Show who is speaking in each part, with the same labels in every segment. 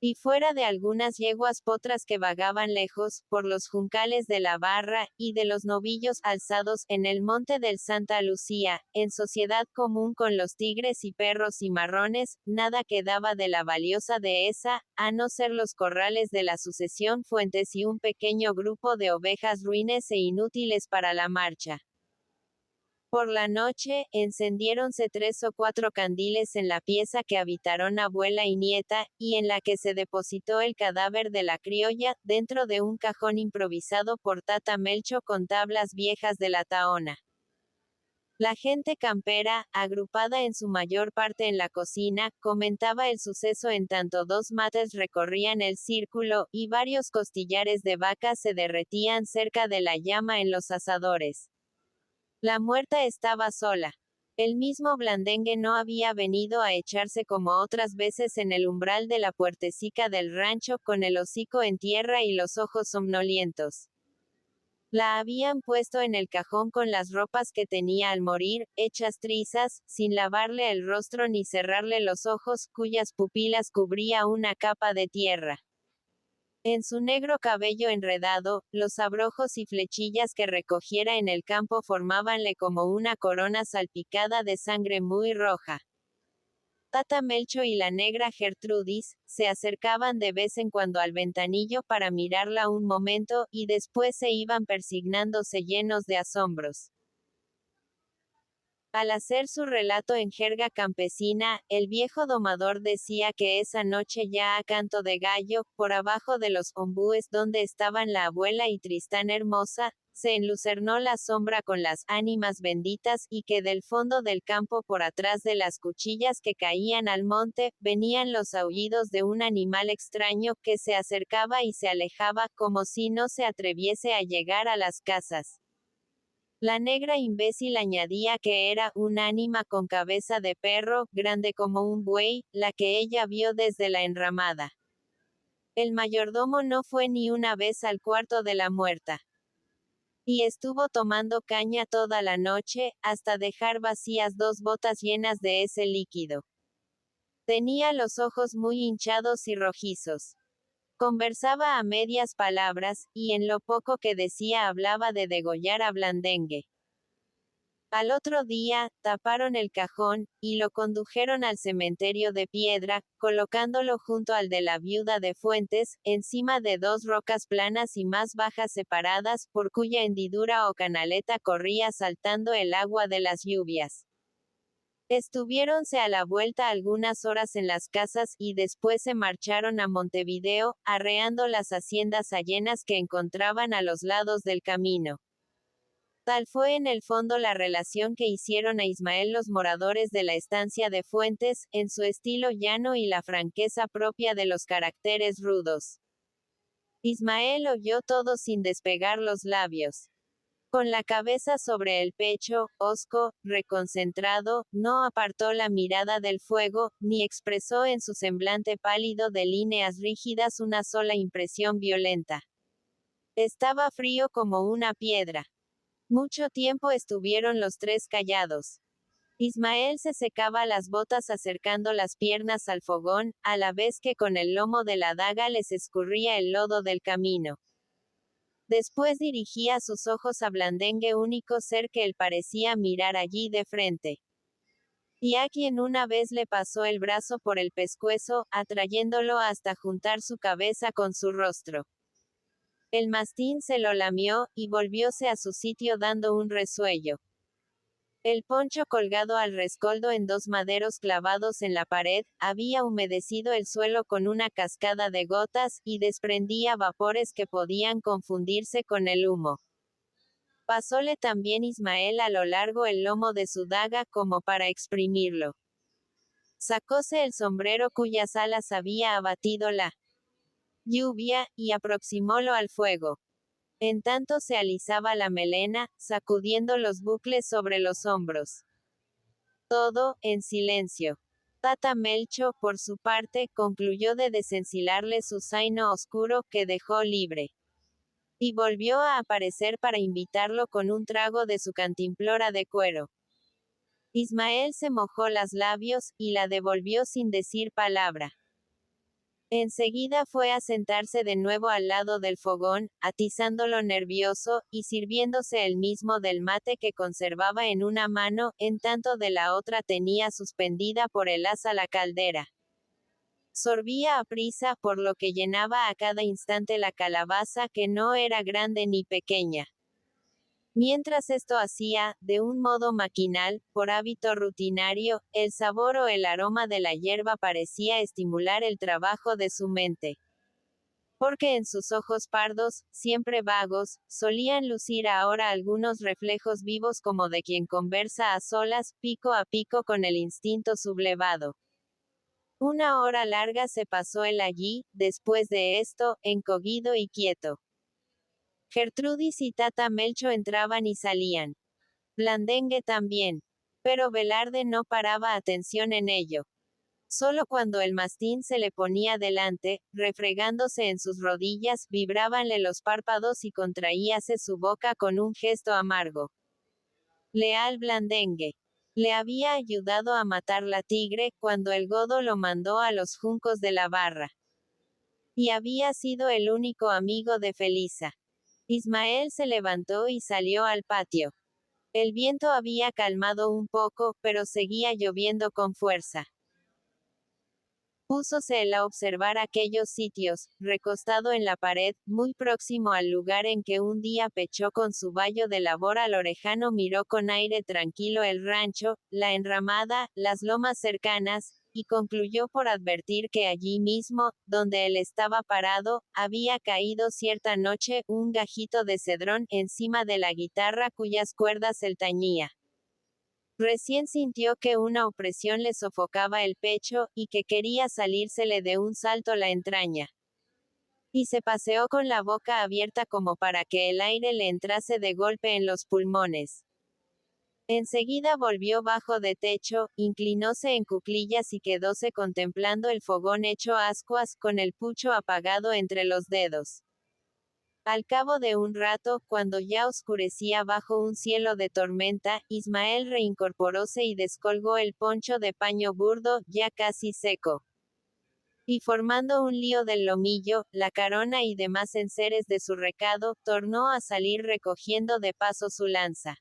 Speaker 1: Y fuera de algunas yeguas potras que vagaban lejos, por los juncales de la Barra, y de los novillos alzados, en el monte del Santa Lucía, en sociedad común con los tigres y perros cimarrones, nada quedaba de la valiosa dehesa, a no ser los corrales de la sucesión Fuentes y un pequeño grupo de ovejas ruines e inútiles para la marcha. Por la noche, encendiéronse 3 o 4 candiles en la pieza que habitaron abuela y nieta, y en la que se depositó el cadáver de la criolla, dentro de un cajón improvisado por Tata Melcho con tablas viejas de la tahona. La gente campera, agrupada en su mayor parte en la cocina, comentaba el suceso en tanto 2 mates recorrían el círculo, y varios costillares de vaca se derretían cerca de la llama en los asadores. La muerta estaba sola. El mismo Blandengue no había venido a echarse como otras veces en el umbral de la puertecica del rancho con el hocico en tierra y los ojos somnolientos. La habían puesto en el cajón con las ropas que tenía al morir, hechas trizas, sin lavarle el rostro ni cerrarle los ojos, cuyas pupilas cubría una capa de tierra. En su negro cabello enredado, los abrojos y flechillas que recogiera en el campo formábanle como una corona salpicada de sangre muy roja. Tata Melcho y la negra Gertrudis, se acercaban de vez en cuando al ventanillo para mirarla un momento, y después se iban persignándose llenos de asombros. Al hacer su relato en jerga campesina, el viejo domador decía que esa noche ya a canto de gallo, por abajo de los ombúes donde estaban la abuela y Tristán Hermosa, se enlucernó la sombra con las ánimas benditas, y que del fondo del campo por atrás de las cuchillas que caían al monte, venían los aullidos de un animal extraño que se acercaba y se alejaba, como si no se atreviese a llegar a las casas. La negra imbécil añadía que era un ánima con cabeza de perro, grande como un buey, la que ella vio desde la enramada. El mayordomo no fue ni una vez al cuarto de la muerta. Y estuvo tomando caña toda la noche, hasta dejar vacías 2 botas llenas de ese líquido. Tenía los ojos muy hinchados y rojizos. Conversaba a medias palabras, y en lo poco que decía hablaba de degollar a Blandengue. Al otro día, taparon el cajón, y lo condujeron al cementerio de piedra, colocándolo junto al de la viuda de Fuentes, encima de 2 rocas planas y más bajas separadas, por cuya hendidura o canaleta corría saltando el agua de las lluvias. Estuviéronse a la vuelta algunas horas en las casas, y después se marcharon a Montevideo, arreando las haciendas allenas que encontraban a los lados del camino. Tal fue en el fondo la relación que hicieron a Ismael los moradores de la estancia de Fuentes, en su estilo llano y la franqueza propia de los caracteres rudos. Ismael oyó todo sin despegar los labios. Con la cabeza sobre el pecho, hosco, reconcentrado, no apartó la mirada del fuego, ni expresó en su semblante pálido de líneas rígidas una sola impresión violenta. Estaba frío como una piedra. Mucho tiempo estuvieron los 3 callados. Ismael se secaba las botas acercando las piernas al fogón, a la vez que con el lomo de la daga les escurría el lodo del camino. Después dirigía sus ojos a Blandengue, único ser que él parecía mirar allí de frente. Y a quien una vez le pasó el brazo por el pescuezo, atrayéndolo hasta juntar su cabeza con su rostro. El mastín se lo lamió, y volvióse a su sitio dando un resuello. El poncho colgado al rescoldo en 2 maderos clavados en la pared, había humedecido el suelo con una cascada de gotas, y desprendía vapores que podían confundirse con el humo. Pasóle también Ismael a lo largo el lomo de su daga como para exprimirlo. Sacóse el sombrero cuyas alas había abatido la lluvia, y aproximólo al fuego. En tanto se alisaba la melena, sacudiendo los bucles sobre los hombros. Todo, en silencio. Tata Melcho, por su parte, concluyó de desensilarle su zaino oscuro, que dejó libre. Y volvió a aparecer para invitarlo con un trago de su cantimplora de cuero. Ismael se mojó los labios, y la devolvió sin decir palabra. Enseguida fue a sentarse de nuevo al lado del fogón, atizándolo nervioso, y sirviéndose él mismo del mate que conservaba en una mano, en tanto de la otra tenía suspendida por el asa la caldera. Sorbía a prisa, por lo que llenaba a cada instante la calabaza, que no era grande ni pequeña. Mientras esto hacía, de un modo maquinal, por hábito rutinario, el sabor o el aroma de la hierba parecía estimular el trabajo de su mente. Porque en sus ojos pardos, siempre vagos, solían lucir ahora algunos reflejos vivos como de quien conversa a solas, pico a pico con el instinto sublevado. Una hora larga se pasó él allí, después de esto, encogido y quieto. Gertrudis y Tata Melcho entraban y salían. Blandengue también. Pero Velarde no paraba atención en ello. Solo cuando el mastín se le ponía delante, refregándose en sus rodillas, vibrábanle los párpados y contraíase su boca con un gesto amargo. Leal Blandengue. Le había ayudado a matar la tigre, cuando el godo lo mandó a los juncos de la barra. Y había sido el único amigo de Felisa. Ismael se levantó y salió al patio. El viento había calmado un poco, pero seguía lloviendo con fuerza. Púsose él a observar aquellos sitios, recostado en la pared, muy próximo al lugar en que un día pechó con su bayo de labor al orejano, miró con aire tranquilo el rancho, la enramada, las lomas cercanas, y concluyó por advertir que allí mismo, donde él estaba parado, había caído cierta noche un gajito de cedrón encima de la guitarra cuyas cuerdas él tañía. Recién sintió que una opresión le sofocaba el pecho, y que quería salírsele de un salto la entraña. Y se paseó con la boca abierta como para que el aire le entrase de golpe en los pulmones. Enseguida volvió bajo de techo, inclinóse en cuclillas y quedóse contemplando el fogón hecho ascuas, con el pucho apagado entre los dedos. Al cabo de un rato, cuando ya oscurecía bajo un cielo de tormenta, Ismael reincorporóse y descolgó el poncho de paño burdo, ya casi seco. Y formando un lío del lomillo, la carona y demás enseres de su recado, tornó a salir recogiendo de paso su lanza.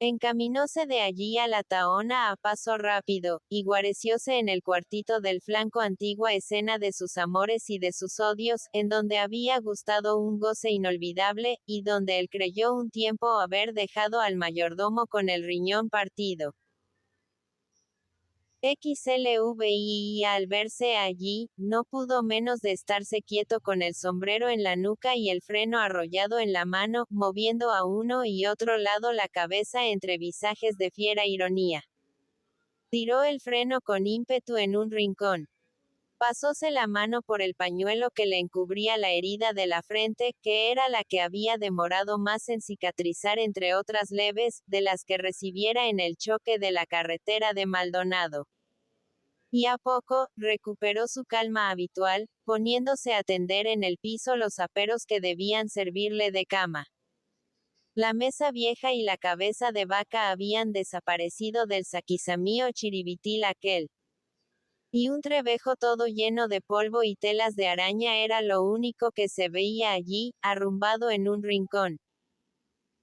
Speaker 1: Encaminóse de allí a la Tahona a paso rápido, y guarecióse en el cuartito del flanco, antigua escena de sus amores y de sus odios, en donde había gustado un goce inolvidable, y donde él creyó un tiempo haber dejado al mayordomo con el riñón partido. XLVII al verse allí, no pudo menos de estarse quieto con el sombrero en la nuca y el freno arrollado en la mano, moviendo a uno y otro lado la cabeza entre visajes de fiera ironía. Tiró el freno con ímpetu en un rincón. Pasóse la mano por el pañuelo que le encubría la herida de la frente, que era la que había demorado más en cicatrizar entre otras leves, de las que recibiera en el choque de la carretera de Maldonado. Y a poco, recuperó su calma habitual, poniéndose a tender en el piso los aperos que debían servirle de cama. La mesa vieja y la cabeza de vaca habían desaparecido del saquizamío chiribitil aquel. Y un trebejo todo lleno de polvo y telas de araña era lo único que se veía allí, arrumbado en un rincón.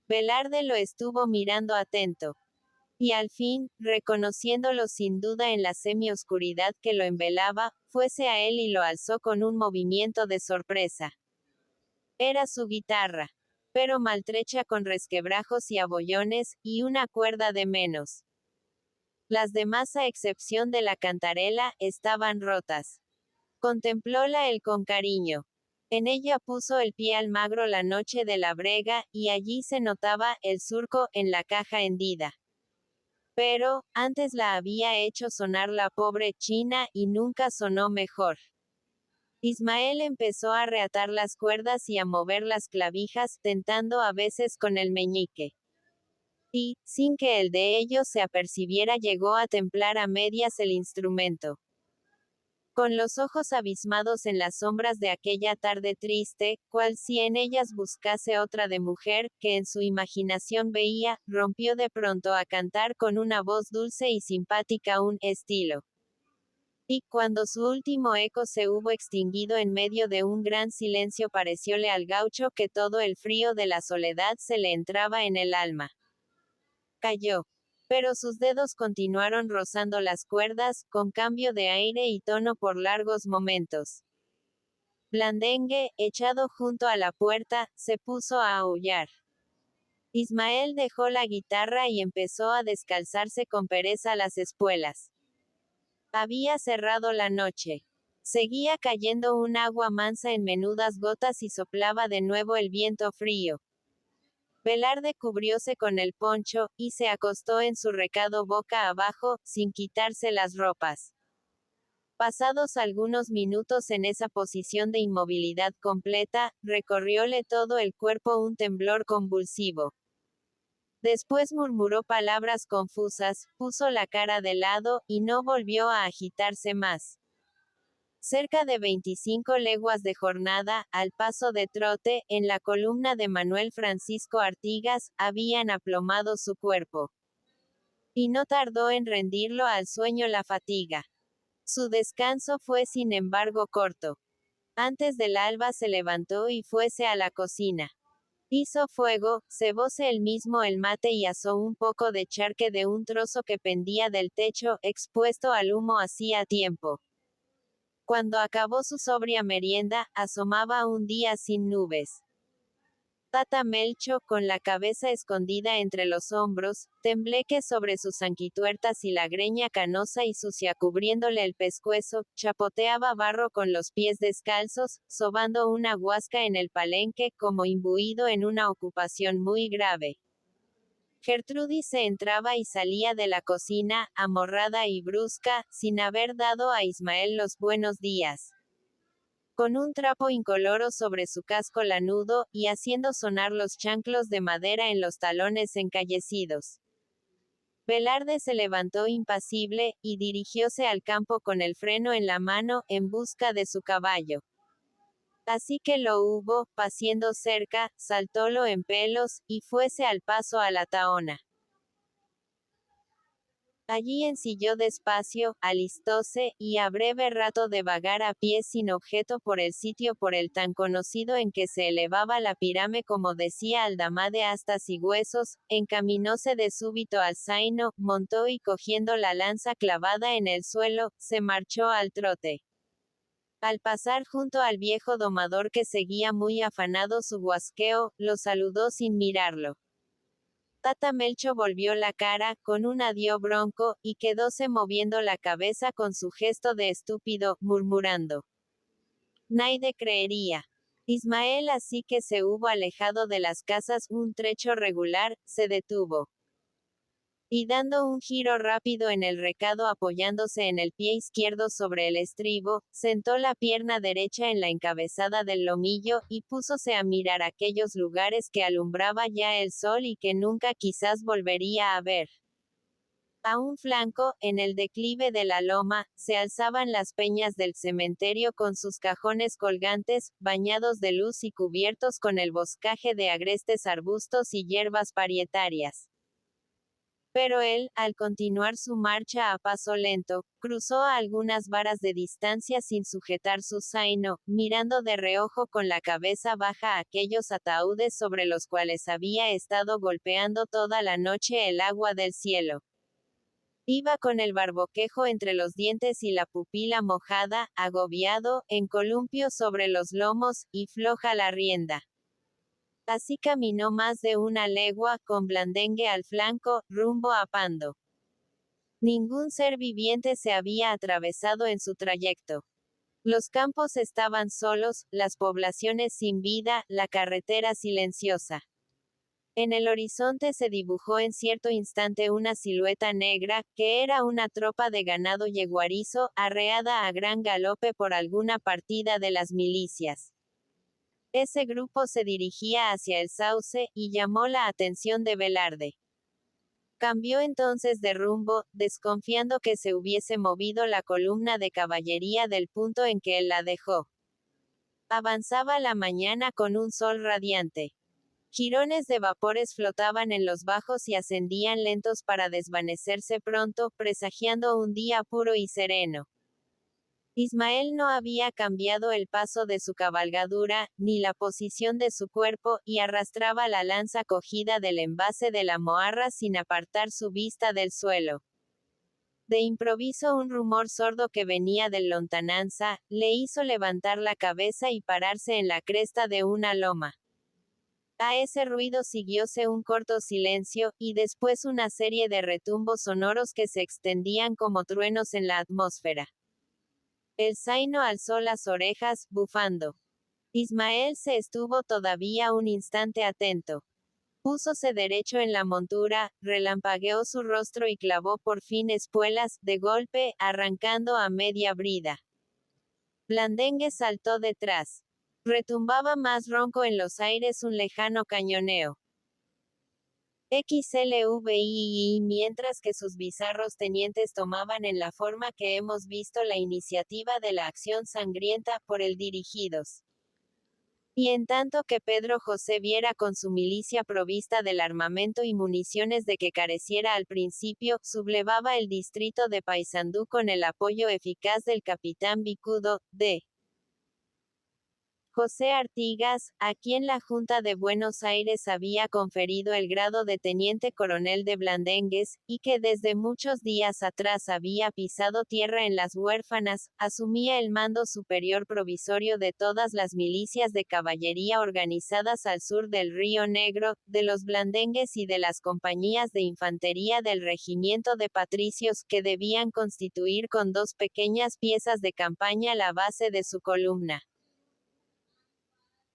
Speaker 1: Velarde lo estuvo mirando atento. Y al fin, reconociéndolo sin duda en la semioscuridad que lo envelaba, fuese a él y lo alzó con un movimiento de sorpresa. Era su guitarra, pero maltrecha con resquebrajos y abollones, y una cuerda de menos. Las demás, a excepción de la cantarela, estaban rotas. Contemplóla él con cariño. En ella puso el pie Almagro la noche de la brega, y allí se notaba el surco en la caja hendida. Pero, antes la había hecho sonar la pobre china, y nunca sonó mejor. Ismael empezó a reatar las cuerdas y a mover las clavijas, tentando a veces con el meñique. Y, sin que el de ellos se apercibiera, llegó a templar a medias el instrumento. Con los ojos abismados en las sombras de aquella tarde triste, cual si en ellas buscase otra de mujer, que en su imaginación veía, rompió de pronto a cantar con una voz dulce y simpática un estilo. Y cuando su último eco se hubo extinguido en medio de un gran silencio, parecióle al gaucho que todo el frío de la soledad se le entraba en el alma. Cayó. Pero sus dedos continuaron rozando las cuerdas, con cambio de aire y tono por largos momentos. Blandengue, echado junto a la puerta, se puso a aullar. Ismael dejó la guitarra y empezó a descalzarse con pereza las espuelas. Había cerrado la noche. Seguía cayendo un agua mansa en menudas gotas y soplaba de nuevo el viento frío. Velarde cubrióse con el poncho, y se acostó en su recado boca abajo, sin quitarse las ropas. Pasados algunos minutos en esa posición de inmovilidad completa, recorrióle todo el cuerpo un temblor convulsivo. Después murmuró palabras confusas, puso la cara de lado, y no volvió a agitarse más. Cerca de 25 leguas de jornada, al paso de trote, en la columna de Manuel Francisco Artigas, habían aplomado su cuerpo. Y no tardó en rendirlo al sueño la fatiga. Su descanso fue sin embargo corto. Antes del alba se levantó y fuese a la cocina. Hizo fuego, cebóse él mismo el mate y asó un poco de charque de un trozo que pendía del techo, expuesto al humo hacía tiempo. Cuando acabó su sobria merienda, asomaba un día sin nubes. Tata Melcho, con la cabeza escondida entre los hombros, tembleque sobre sus sanguituertas y la greña canosa y sucia cubriéndole el pescuezo, chapoteaba barro con los pies descalzos, sobando una guasca en el palenque, como imbuido en una ocupación muy grave. Gertrudis se entraba y salía de la cocina, amorrada y brusca, sin haber dado a Ismael los buenos días. Con un trapo incoloro sobre su casco lanudo, y haciendo sonar los chanclos de madera en los talones encallecidos. Velarde se levantó impasible, y dirigióse al campo con el freno en la mano, en busca de su caballo. Así que lo hubo, paciendo cerca, saltólo en pelos, y fuese al paso a la tahona. Allí ensilló despacio, alistóse, y a breve rato de vagar a pie sin objeto por el sitio por el tan conocido en que se elevaba la pirame como decía Aldama de astas y huesos, encaminóse de súbito al zaino, montó y cogiendo la lanza clavada en el suelo, se marchó al trote. Al pasar junto al viejo domador que seguía muy afanado su guasqueo, lo saludó sin mirarlo. Tata Melcho volvió la cara, con un adiós bronco, y quedóse moviendo la cabeza con su gesto de estúpido, murmurando. Naide creería. Ismael, así que se hubo alejado de las casas un trecho regular, se detuvo. Y dando un giro rápido en el recado apoyándose en el pie izquierdo sobre el estribo, sentó la pierna derecha en la encabezada del lomillo, y púsose a mirar aquellos lugares que alumbraba ya el sol y que nunca quizás volvería a ver. A un flanco, en el declive de la loma, se alzaban las peñas del cementerio con sus cajones colgantes, bañados de luz y cubiertos con el boscaje de agrestes arbustos y hierbas parietarias. Pero él, al continuar su marcha a paso lento, cruzó a algunas varas de distancia sin sujetar su zaino, mirando de reojo con la cabeza baja aquellos ataúdes sobre los cuales había estado golpeando toda la noche el agua del cielo. Iba con el barboquejo entre los dientes y la pupila mojada, agobiado, en columpio sobre los lomos, y floja la rienda. Así caminó más de una legua, con Blandengue al flanco, rumbo a Pando. Ningún ser viviente se había atravesado en su trayecto. Los campos estaban solos, las poblaciones sin vida, la carretera silenciosa. En el horizonte se dibujó en cierto instante una silueta negra, que era una tropa de ganado yeguarizo, arreada a gran galope por alguna partida de las milicias. Ese grupo se dirigía hacia el sauce, y llamó la atención de Velarde. Cambió entonces de rumbo, desconfiando que se hubiese movido la columna de caballería del punto en que él la dejó. Avanzaba la mañana con un sol radiante. Jirones de vapores flotaban en los bajos y ascendían lentos para desvanecerse pronto, presagiando un día puro y sereno. Ismael no había cambiado el paso de su cabalgadura, ni la posición de su cuerpo, y arrastraba la lanza cogida del envase de la moarra sin apartar su vista del suelo. De improviso un rumor sordo que venía de lontananza, le hizo levantar la cabeza y pararse en la cresta de una loma. A ese ruido siguióse un corto silencio, y después una serie de retumbos sonoros que se extendían como truenos en la atmósfera. El zaino alzó las orejas, bufando. Ismael se estuvo todavía un instante atento. Púsose derecho en la montura, relampagueó su rostro y clavó por fin espuelas, de golpe, arrancando a media brida. Blandengue saltó detrás. Retumbaba más ronco en los aires un lejano cañoneo. XLVII mientras que sus bizarros tenientes tomaban en la forma que hemos visto la iniciativa de la acción sangrienta por él dirigidos. Y en tanto que Pedro José viera con su milicia provista del armamento y municiones de que careciera al principio, sublevaba el distrito de Paysandú con el apoyo eficaz del capitán Vicudo, D. José Artigas, a quien la Junta de Buenos Aires había conferido el grado de teniente coronel de Blandengues, y que desde muchos días atrás había pisado tierra en las Huérfanas, asumía el mando superior provisorio de todas las milicias de caballería organizadas al sur del Río Negro, de los Blandengues y de las compañías de infantería del regimiento de patricios, que debían constituir con dos pequeñas piezas de campaña la base de su columna.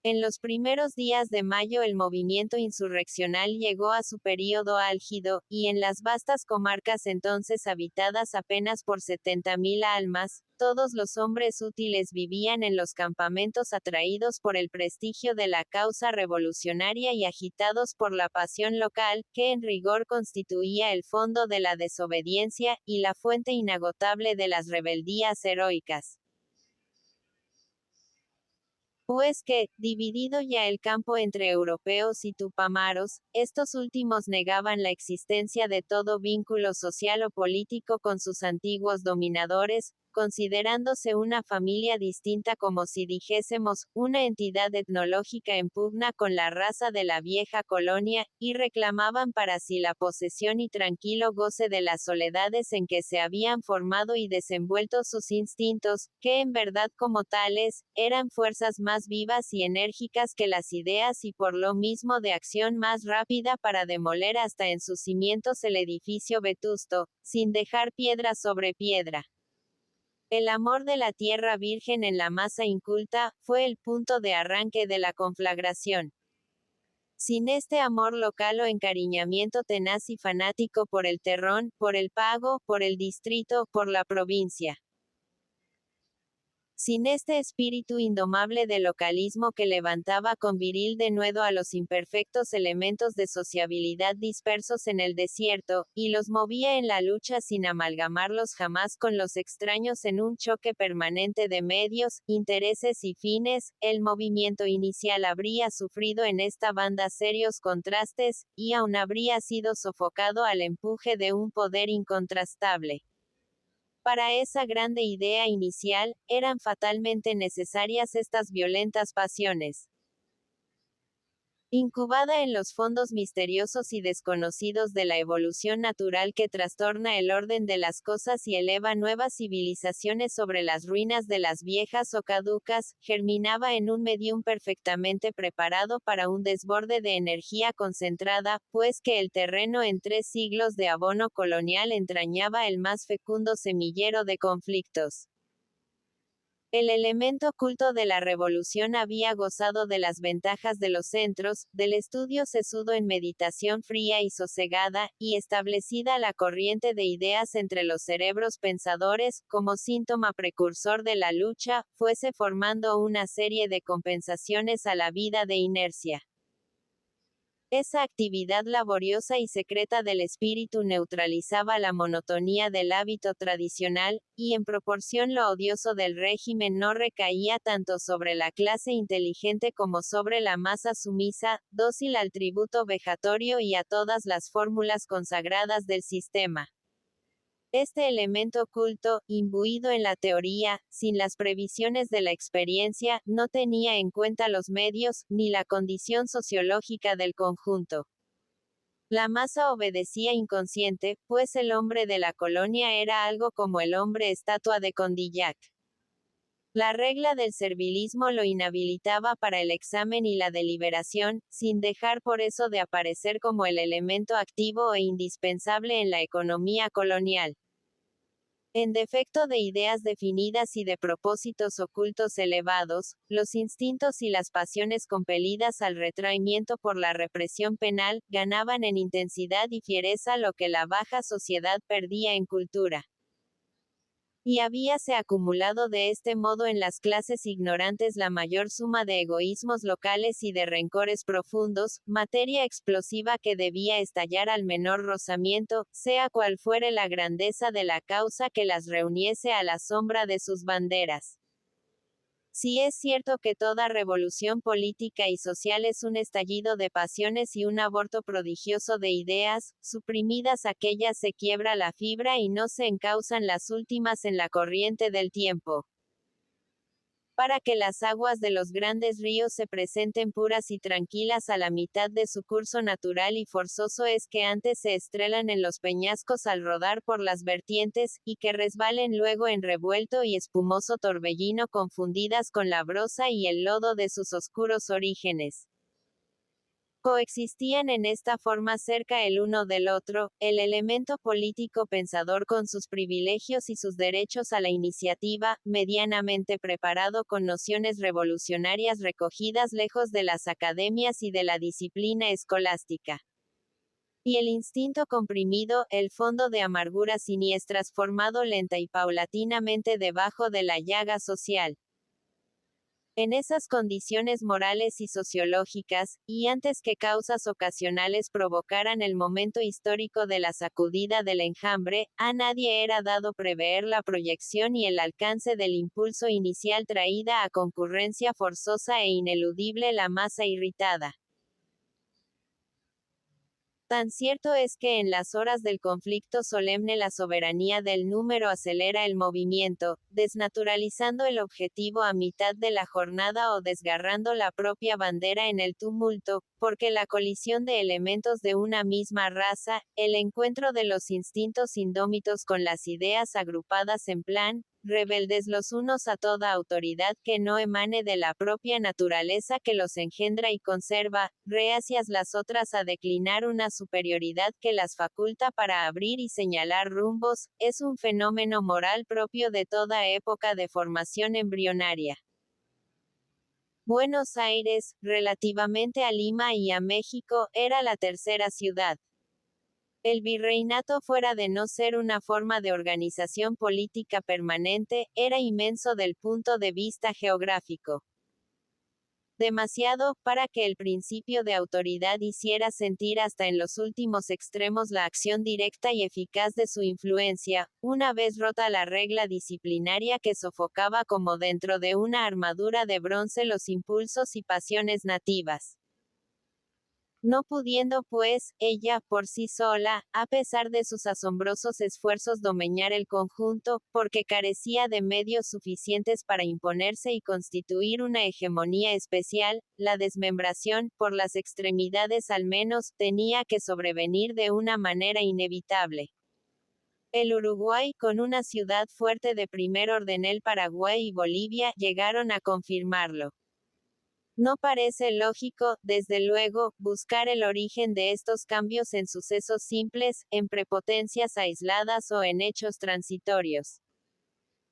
Speaker 1: En los primeros días de mayo el movimiento insurreccional llegó a su período álgido, y en las vastas comarcas entonces habitadas apenas por 70.000 almas, todos los hombres útiles vivían en los campamentos atraídos por el prestigio de la causa revolucionaria y agitados por la pasión local, que en rigor constituía el fondo de la desobediencia, y la fuente inagotable de las rebeldías heroicas. Pues que, dividido ya el campo entre europeos y tupamaros, estos últimos negaban la existencia de todo vínculo social o político con sus antiguos dominadores, considerándose una familia distinta como si dijésemos, una entidad etnológica en pugna con la raza de la vieja colonia, y reclamaban para sí la posesión y tranquilo goce de las soledades en que se habían formado y desenvuelto sus instintos, que en verdad como tales, eran fuerzas más vivas y enérgicas que las ideas y por lo mismo de acción más rápida para demoler hasta en sus cimientos el edificio vetusto, sin dejar piedra sobre piedra. El amor de la tierra virgen en la masa inculta, fue el punto de arranque de la conflagración. Sin este amor local o encariñamiento tenaz y fanático por el terrón, por el pago, por el distrito, por la provincia. Sin este espíritu indomable de localismo que levantaba con viril denuedo a los imperfectos elementos de sociabilidad dispersos en el desierto, y los movía en la lucha sin amalgamarlos jamás con los extraños en un choque permanente de medios, intereses y fines, el movimiento inicial habría sufrido en esta banda serios contrastes, y aún habría sido sofocado al empuje de un poder incontrastable. Para esa grande idea inicial, eran fatalmente necesarias estas violentas pasiones. Incubada en los fondos misteriosos y desconocidos de la evolución natural que trastorna el orden de las cosas y eleva nuevas civilizaciones sobre las ruinas de las viejas o caducas, germinaba en un medium perfectamente preparado para un desborde de energía concentrada, pues que el terreno en 3 siglos de abono colonial entrañaba el más fecundo semillero de conflictos. El elemento oculto de la revolución había gozado de las ventajas de los centros, del estudio sesudo en meditación fría y sosegada, y establecida la corriente de ideas entre los cerebros pensadores, como síntoma precursor de la lucha, fuese formando una serie de compensaciones a la vida de inercia. Esa actividad laboriosa y secreta del espíritu neutralizaba la monotonía del hábito tradicional, y en proporción lo odioso del régimen no recaía tanto sobre la clase inteligente como sobre la masa sumisa, dócil al tributo vejatorio y a todas las fórmulas consagradas del sistema. Este elemento oculto, imbuido en la teoría, sin las previsiones de la experiencia, no tenía en cuenta los medios, ni la condición sociológica del conjunto. La masa obedecía inconsciente, pues el hombre de la colonia era algo como el hombre estatua de Condillac. La regla del servilismo lo inhabilitaba para el examen y la deliberación, sin dejar por eso de aparecer como el elemento activo e indispensable en la economía colonial. En defecto de ideas definidas y de propósitos ocultos elevados, los instintos y las pasiones compelidas al retraimiento por la represión penal, ganaban en intensidad y fiereza lo que la baja sociedad perdía en cultura. Y habíase acumulado de este modo en las clases ignorantes la mayor suma de egoísmos locales y de rencores profundos, materia explosiva que debía estallar al menor rozamiento, sea cual fuere la grandeza de la causa que las reuniese a la sombra de sus banderas. Si es cierto que toda revolución política y social es un estallido de pasiones y un aborto prodigioso de ideas, suprimidas aquellas se quiebra la fibra y no se encausan las últimas en la corriente del tiempo. Para que las aguas de los grandes ríos se presenten puras y tranquilas a la mitad de su curso natural y forzoso es que antes se estrelan en los peñascos al rodar por las vertientes, y que resbalen luego en revuelto y espumoso torbellino confundidas con la brosa y el lodo de sus oscuros orígenes. Coexistían en esta forma cerca el uno del otro, el elemento político pensador con sus privilegios y sus derechos a la iniciativa, medianamente preparado con nociones revolucionarias recogidas lejos de las academias y de la disciplina escolástica. Y el instinto comprimido, el fondo de amarguras siniestras formado lenta y paulatinamente debajo de la llaga social. En esas condiciones morales y sociológicas, y antes que causas ocasionales provocaran el momento histórico de la sacudida del enjambre, a nadie era dado prever la proyección y el alcance del impulso inicial traída a concurrencia forzosa e ineludible la masa irritada. Tan cierto es que en las horas del conflicto solemne la soberanía del número acelera el movimiento, desnaturalizando el objetivo a mitad de la jornada o desgarrando la propia bandera en el tumulto, porque la colisión de elementos de una misma raza, el encuentro de los instintos indómitos con las ideas agrupadas en plan, rebeldes los unos a toda autoridad que no emane de la propia naturaleza que los engendra y conserva, reacias las otras a declinar una superioridad que las faculta para abrir y señalar rumbos, es un fenómeno moral propio de toda época de formación embrionaria. Buenos Aires, relativamente a Lima y a México, era la tercera ciudad. El virreinato, fuera de no ser una forma de organización política permanente, era inmenso del punto de vista geográfico. Demasiado, para que el principio de autoridad hiciera sentir hasta en los últimos extremos la acción directa y eficaz de su influencia, una vez rota la regla disciplinaria que sofocaba como dentro de una armadura de bronce los impulsos y pasiones nativas. No pudiendo, pues, ella, por sí sola, a pesar de sus asombrosos esfuerzos domeñar el conjunto, porque carecía de medios suficientes para imponerse y constituir una hegemonía especial, la desmembración, por las extremidades al menos, tenía que sobrevenir de una manera inevitable. El Uruguay, con una ciudad fuerte de primer orden, el Paraguay y Bolivia, llegaron a confirmarlo. No parece lógico, desde luego, buscar el origen de estos cambios en sucesos simples, en prepotencias aisladas o en hechos transitorios.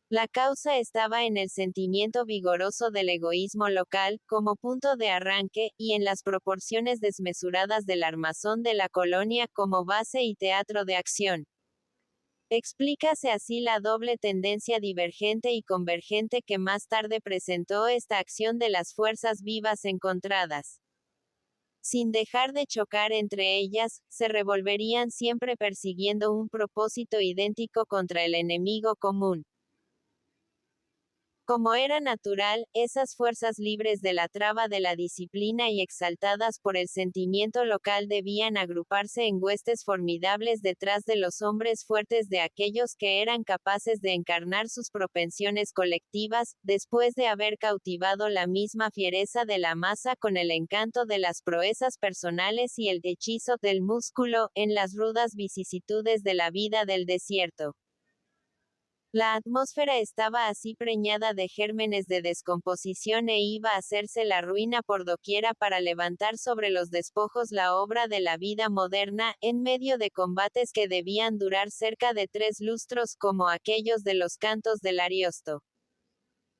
Speaker 1: La causa estaba en el sentimiento vigoroso del egoísmo local, como punto de arranque, y en las proporciones desmesuradas del armazón de la colonia como base y teatro de acción. Explícase así la doble tendencia divergente y convergente que más tarde presentó esta acción de las fuerzas vivas encontradas. Sin dejar de chocar entre ellas, se revolverían siempre persiguiendo un propósito idéntico contra el enemigo común. Como era natural, esas fuerzas libres de la traba de la disciplina y exaltadas por el sentimiento local debían agruparse en huestes formidables detrás de los hombres fuertes de aquellos que eran capaces de encarnar sus propensiones colectivas, después de haber cautivado la misma fiereza de la masa con el encanto de las proezas personales y el hechizo del músculo, en las rudas vicisitudes de la vida del desierto. La atmósfera estaba así preñada de gérmenes de descomposición e iba a hacerse la ruina por doquiera para levantar sobre los despojos la obra de la vida moderna, en medio de combates que debían durar cerca de 3 lustros como aquellos de los cantos del Ariosto.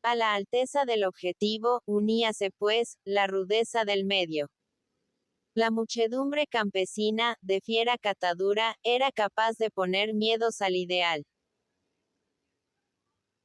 Speaker 1: A la alteza del objetivo, uníase pues, la rudeza del medio. La muchedumbre campesina, de fiera catadura, era capaz de poner miedos al ideal.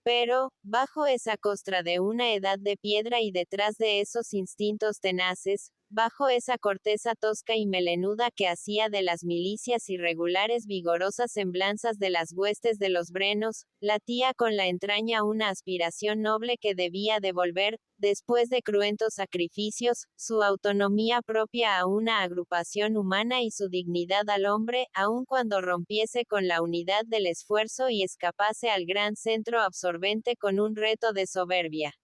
Speaker 1: Pero, bajo esa costra de una edad de piedra y detrás de esos instintos tenaces, bajo esa corteza tosca y melenuda que hacía de las milicias irregulares vigorosas semblanzas de las huestes de los brenos, latía con la entraña una aspiración noble que debía devolver, después de cruentos sacrificios, su autonomía propia a una agrupación humana y su dignidad al hombre, aun cuando rompiese con la unidad del esfuerzo y escapase al gran centro absorbente con un reto de soberbia.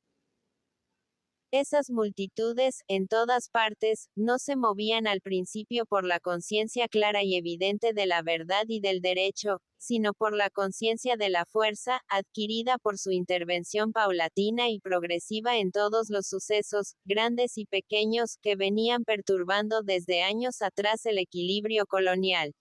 Speaker 1: Esas multitudes, en todas partes, no se movían al principio por la conciencia clara y evidente de la verdad y del derecho, sino por la conciencia de la fuerza, adquirida por su intervención paulatina y progresiva en todos los sucesos, grandes y pequeños, que venían perturbando desde años atrás el equilibrio colonial.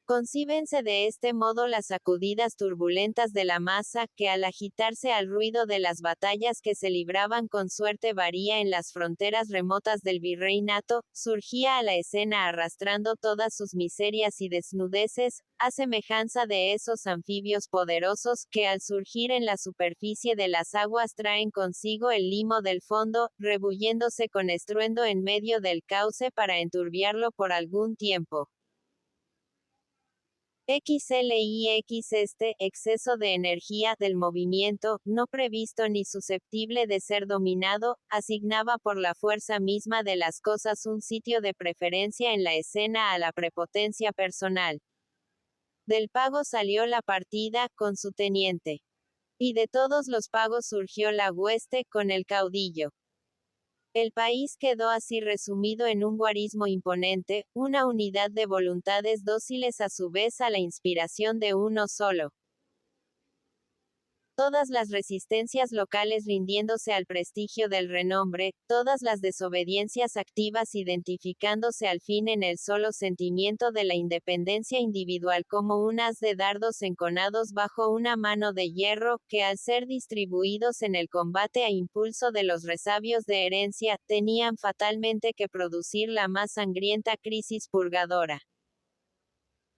Speaker 1: Concíbense de este modo las sacudidas turbulentas de la masa, que al agitarse al ruido de las batallas que se libraban con suerte varía en las fronteras remotas del virreinato, surgía a la escena arrastrando todas sus miserias y desnudeces, a semejanza de esos anfibios poderosos, que al surgir en la superficie de las aguas traen consigo el limo del fondo, rebulléndose con estruendo en medio del cauce para enturbiarlo por algún tiempo. Este exceso de energía del movimiento, no previsto ni susceptible de ser dominado, asignaba por la fuerza misma de las cosas un sitio de preferencia en la escena a la prepotencia personal. Del pago salió la partida, con su teniente. Y de todos los pagos surgió la hueste, con el caudillo. El país quedó así resumido en un guarismo imponente, una unidad de voluntades dóciles a su vez a la inspiración de uno solo. Todas las resistencias locales rindiéndose al prestigio del renombre, todas las desobediencias activas identificándose al fin en el solo sentimiento de la independencia individual como un haz de dardos enconados bajo una mano de hierro, que al ser distribuidos en el combate a impulso de los resabios de herencia, tenían fatalmente que producir la más sangrienta crisis purgadora.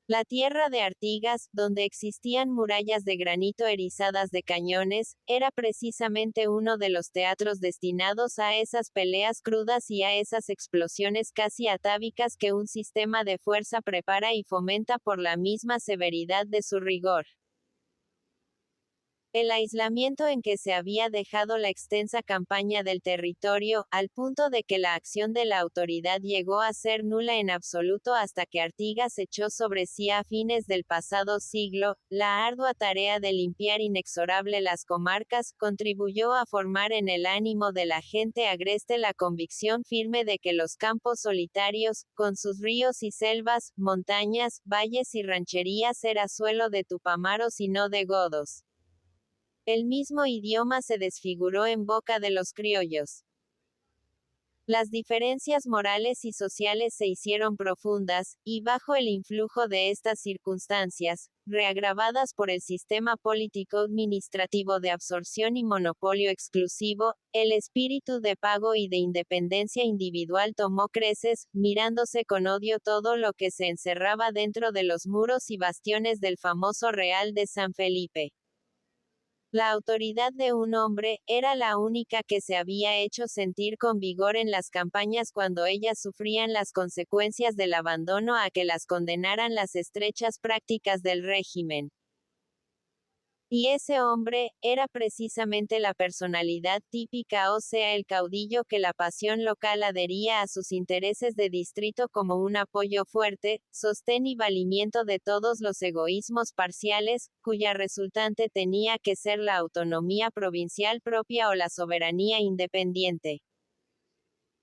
Speaker 1: La tierra de Artigas, donde existían murallas de granito erizadas de cañones, era precisamente uno de los teatros destinados a esas peleas crudas y a esas explosiones casi atávicas que un sistema de fuerza prepara y fomenta por la misma severidad de su rigor. El aislamiento en que se había dejado la extensa campaña del territorio, al punto de que la acción de la autoridad llegó a ser nula en absoluto hasta que Artigas echó sobre sí a fines del pasado siglo, la ardua tarea de limpiar inexorable las comarcas, contribuyó a formar en el ánimo de la gente agreste la convicción firme de que los campos solitarios, con sus ríos y selvas, montañas, valles y rancherías era suelo de tupamaros y no de godos. El mismo idioma se desfiguró en boca de los criollos. Las diferencias morales y sociales se hicieron profundas, y bajo el influjo de estas circunstancias, reagravadas por el sistema político-administrativo de absorción y monopolio exclusivo, el espíritu de pago y de independencia individual tomó creces, mirándose con odio todo lo que se encerraba dentro de los muros y bastiones del famoso Real de San Felipe. La autoridad de un hombre, era la única que se había hecho sentir con vigor en las campañas cuando ellas sufrían las consecuencias del abandono a que las condenaran las estrechas prácticas del régimen. Y ese hombre, era precisamente la personalidad típica, o sea, el caudillo que la pasión local adhería a sus intereses de distrito como un apoyo fuerte, sostén y valimiento de todos los egoísmos parciales, cuya resultante tenía que ser la autonomía provincial propia o la soberanía independiente.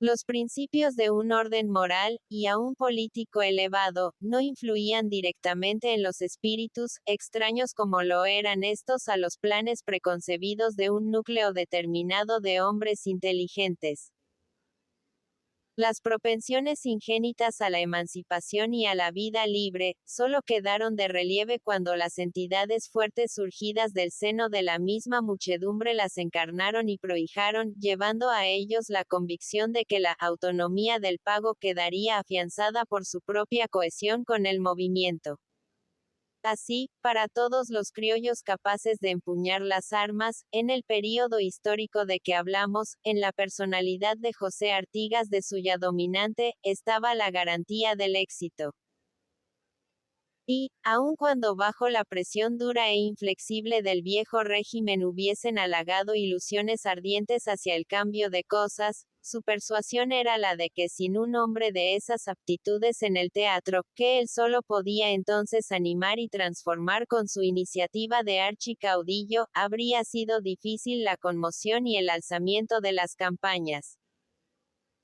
Speaker 1: Los principios de un orden moral, y aún político elevado, no influían directamente en los espíritus, extraños como lo eran estos a los planes preconcebidos de un núcleo determinado de hombres inteligentes. Las propensiones ingénitas a la emancipación y a la vida libre, solo quedaron de relieve cuando las entidades fuertes surgidas del seno de la misma muchedumbre las encarnaron y prohijaron, llevando a ellos la convicción de que la autonomía del pago quedaría afianzada por su propia cohesión con el movimiento. Así, para todos los criollos capaces de empuñar las armas, en el período histórico de que hablamos, en la personalidad de José Artigas de Suya dominante, estaba la garantía del éxito. Y, aun cuando bajo la presión dura e inflexible del viejo régimen hubiesen halagado ilusiones ardientes hacia el cambio de cosas, su persuasión era la de que sin un hombre de esas aptitudes en el teatro, que él solo podía entonces animar y transformar con su iniciativa de archicaudillo, habría sido difícil la conmoción y el alzamiento de las campañas.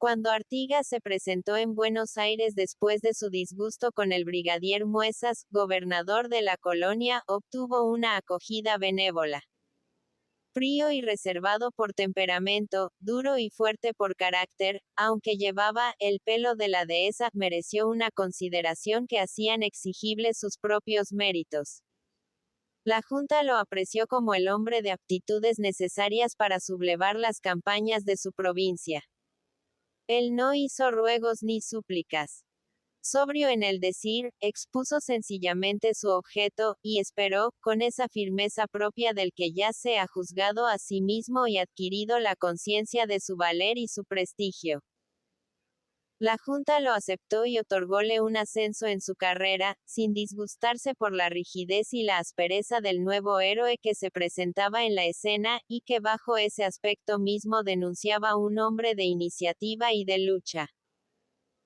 Speaker 1: Cuando Artigas se presentó en Buenos Aires después de su disgusto con el brigadier Muezas, gobernador de la colonia, obtuvo una acogida benévola. Frío y reservado por temperamento, duro y fuerte por carácter, aunque llevaba el pelo de la dehesa, mereció una consideración que hacían exigibles sus propios méritos. La Junta lo apreció como el hombre de aptitudes necesarias para sublevar las campañas de su provincia. Él no hizo ruegos ni súplicas. Sobrio en el decir, expuso sencillamente su objeto, y esperó, con esa firmeza propia del que ya se ha juzgado a sí mismo y adquirido la conciencia de su valer y su prestigio. La Junta lo aceptó y otorgóle un ascenso en su carrera, sin disgustarse por la rigidez y la aspereza del nuevo héroe que se presentaba en la escena, y que bajo ese aspecto mismo denunciaba un hombre de iniciativa y de lucha.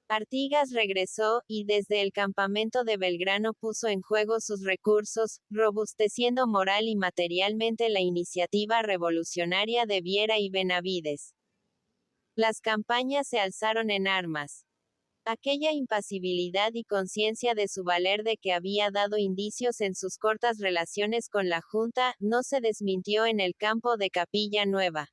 Speaker 1: Artigas regresó, y desde el campamento de Belgrano puso en juego sus recursos, robusteciendo moral y materialmente la iniciativa revolucionaria de Viera y Benavides. Las campañas se alzaron en armas. Aquella impasibilidad y conciencia de su valer de que había dado indicios en sus cortas relaciones con la Junta, no se desmintió en el campo de Capilla Nueva.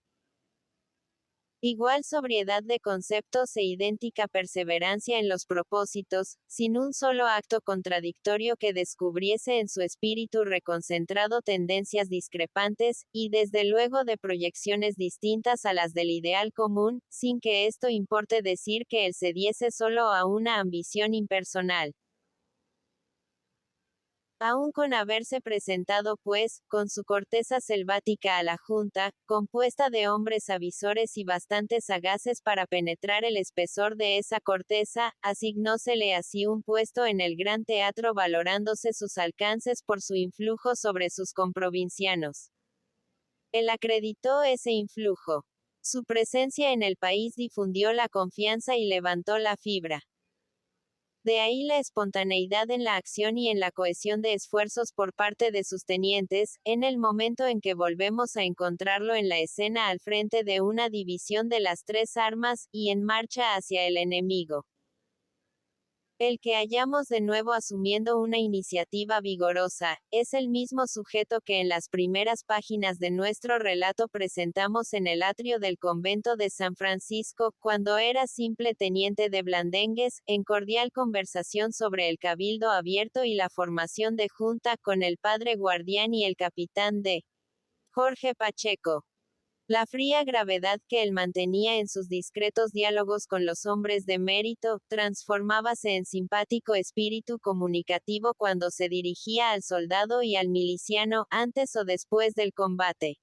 Speaker 1: Igual sobriedad de conceptos e idéntica perseverancia en los propósitos, sin un solo acto contradictorio que descubriese en su espíritu reconcentrado tendencias discrepantes, y desde luego de proyecciones distintas a las del ideal común, sin que esto importe decir que él cediese solo a una ambición impersonal. Aun con haberse presentado pues, con su corteza selvática a la Junta, compuesta de hombres avisores y bastante sagaces para penetrar el espesor de esa corteza, asignósele así un puesto en el gran teatro valorándose sus alcances por su influjo sobre sus comprovincianos. Él acreditó ese influjo. Su presencia en el país difundió la confianza y levantó la fibra. De ahí la espontaneidad en la acción y en la cohesión de esfuerzos por parte de sus tenientes, en el momento en que volvemos a encontrarlo en la escena al frente de una división de las tres armas, y en marcha hacia el enemigo. El que hallamos de nuevo asumiendo una iniciativa vigorosa, es el mismo sujeto que en las primeras páginas de nuestro relato presentamos en el atrio del convento de San Francisco, cuando era simple teniente de Blandengues, en cordial conversación sobre el cabildo abierto y la formación de junta con el padre guardián y el capitán de Jorge Pacheco. La fría gravedad que él mantenía en sus discretos diálogos con los hombres de mérito, transformábase en simpático espíritu comunicativo cuando se dirigía al soldado y al miliciano, antes o después del combate.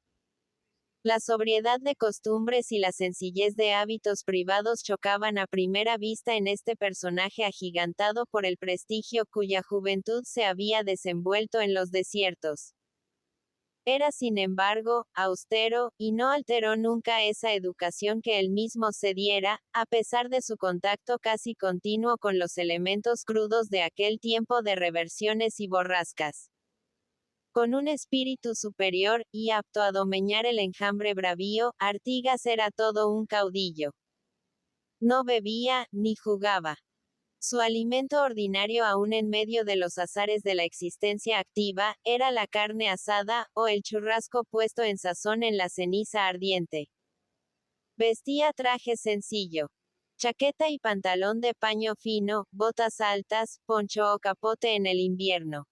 Speaker 1: La sobriedad de costumbres y la sencillez de hábitos privados chocaban a primera vista en este personaje agigantado por el prestigio cuya juventud se había desenvuelto en los desiertos. Era sin embargo, austero, y no alteró nunca esa educación que él mismo se diera, a pesar de su contacto casi continuo con los elementos crudos de aquel tiempo de reversiones y borrascas. Con un espíritu superior, y apto a domeñar el enjambre bravío, Artigas era todo un caudillo. No bebía, ni jugaba. Su alimento ordinario aún en medio de los azares de la existencia activa, era la carne asada, o el churrasco puesto en sazón en la ceniza ardiente. Vestía traje sencillo. Chaqueta y pantalón de paño fino, botas altas, poncho o capote en el invierno.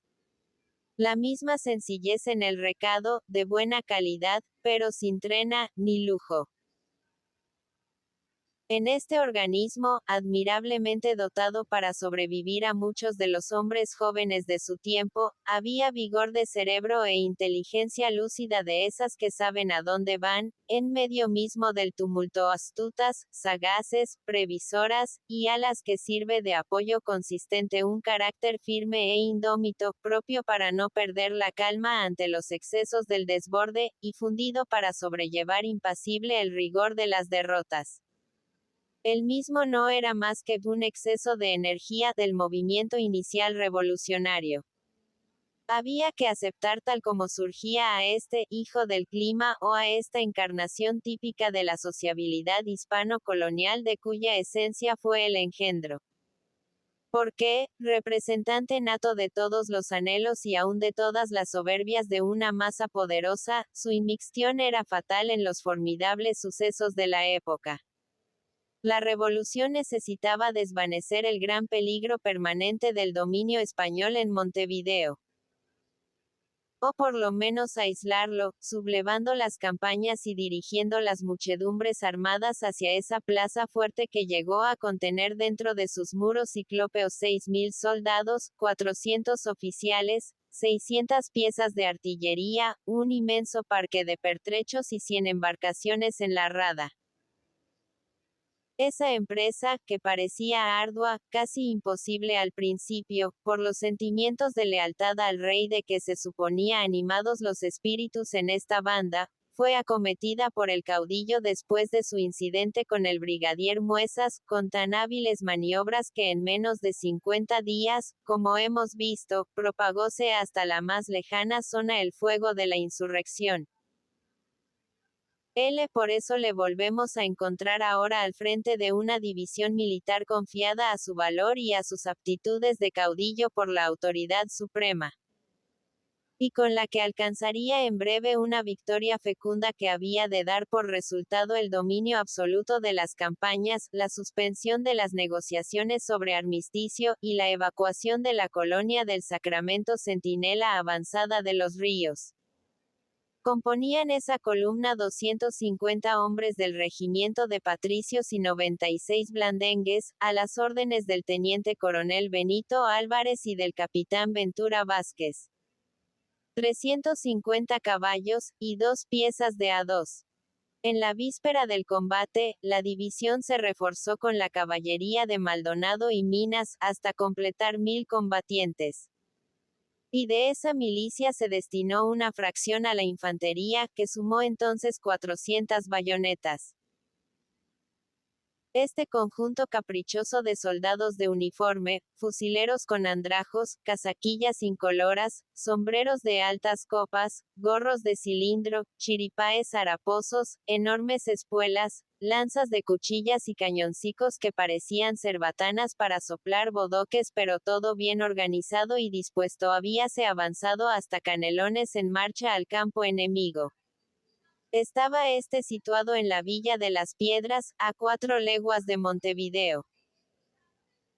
Speaker 1: La misma sencillez en el recado, de buena calidad, pero sin trena, ni lujo. En este organismo, admirablemente dotado para sobrevivir a muchos de los hombres jóvenes de su tiempo, había vigor de cerebro e inteligencia lúcida de esas que saben a dónde van, en medio mismo del tumulto astutas, sagaces, previsoras, y a las que sirve de apoyo consistente un carácter firme e indómito, propio para no perder la calma ante los excesos del desborde, y fundido para sobrellevar impasible el rigor de las derrotas. El mismo no era más que un exceso de energía del movimiento inicial revolucionario. Había que aceptar tal como surgía a este hijo del clima o a esta encarnación típica de la sociabilidad hispano-colonial de cuya esencia fue el engendro. Porque, representante nato de todos los anhelos y aún de todas las soberbias de una masa poderosa, su inmixtión era fatal en los formidables sucesos de la época. La revolución necesitaba desvanecer el gran peligro permanente del dominio español en Montevideo. O por lo menos aislarlo, sublevando las campañas y dirigiendo las muchedumbres armadas hacia esa plaza fuerte que llegó a contener dentro de sus muros ciclópeos 6.000 soldados, 400 oficiales, 600 piezas de artillería, un inmenso parque de pertrechos y 100 embarcaciones en la rada. Esa empresa, que parecía ardua, casi imposible al principio, por los sentimientos de lealtad al rey de que se suponía animados los espíritus en esta banda, fue acometida por el caudillo después de su incidente con el brigadier Muesas, con tan hábiles maniobras que en menos de 50 días, como hemos visto, propagóse hasta la más lejana zona el fuego de la insurrección. Por eso le volvemos a encontrar ahora al frente de una división militar confiada a su valor y a sus aptitudes de caudillo por la autoridad suprema. Y con la que alcanzaría en breve una victoria fecunda que había de dar por resultado el dominio absoluto de las campañas, la suspensión de las negociaciones sobre armisticio, y la evacuación de la colonia del Sacramento Centinela avanzada de los Ríos. Componían esa columna 250 hombres del regimiento de patricios y 96 blandengues, a las órdenes del teniente coronel Benito Álvarez y del capitán Ventura Vázquez. 350 caballos, y 2 piezas de A2. En la víspera del combate, la división se reforzó con la caballería de Maldonado y Minas, hasta completar 1000 combatientes. Y de esa milicia se destinó una fracción a la infantería, que sumó entonces 400 bayonetas. Este conjunto caprichoso de soldados de uniforme, fusileros con andrajos, casaquillas incoloras, sombreros de altas copas, gorros de cilindro, chiripaes haraposos, enormes espuelas, lanzas de cuchillas y cañoncicos que parecían cerbatanas para soplar bodoques, pero todo bien organizado y dispuesto, habíase avanzado hasta Canelones en marcha al campo enemigo. Estaba este situado en la Villa de las Piedras, a 4 leguas de Montevideo.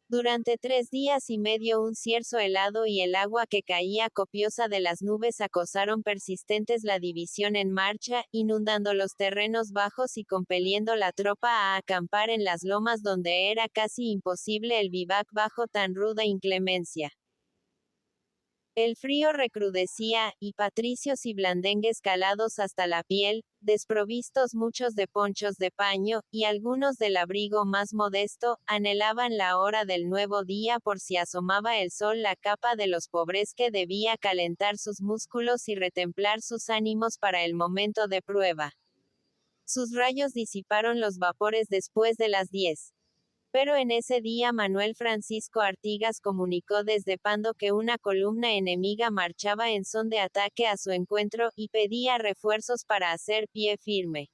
Speaker 1: Durante 3 días y medio un cierzo helado y el agua que caía copiosa de las nubes acosaron persistentes la división en marcha, inundando los terrenos bajos y compeliendo la tropa a acampar en las lomas donde era casi imposible el vivac bajo tan ruda inclemencia. El frío recrudecía, y patricios y blandengues calados hasta la piel, desprovistos muchos de ponchos de paño, y algunos del abrigo más modesto, anhelaban la hora del nuevo día por si asomaba el sol la capa de los pobres que debía calentar sus músculos y retemplar sus ánimos para el momento de prueba. Sus rayos disiparon los vapores después de las 10. Pero en ese día Manuel Francisco Artigas comunicó desde Pando que una columna enemiga marchaba en son de ataque a su encuentro, y pedía refuerzos para hacer pie firme.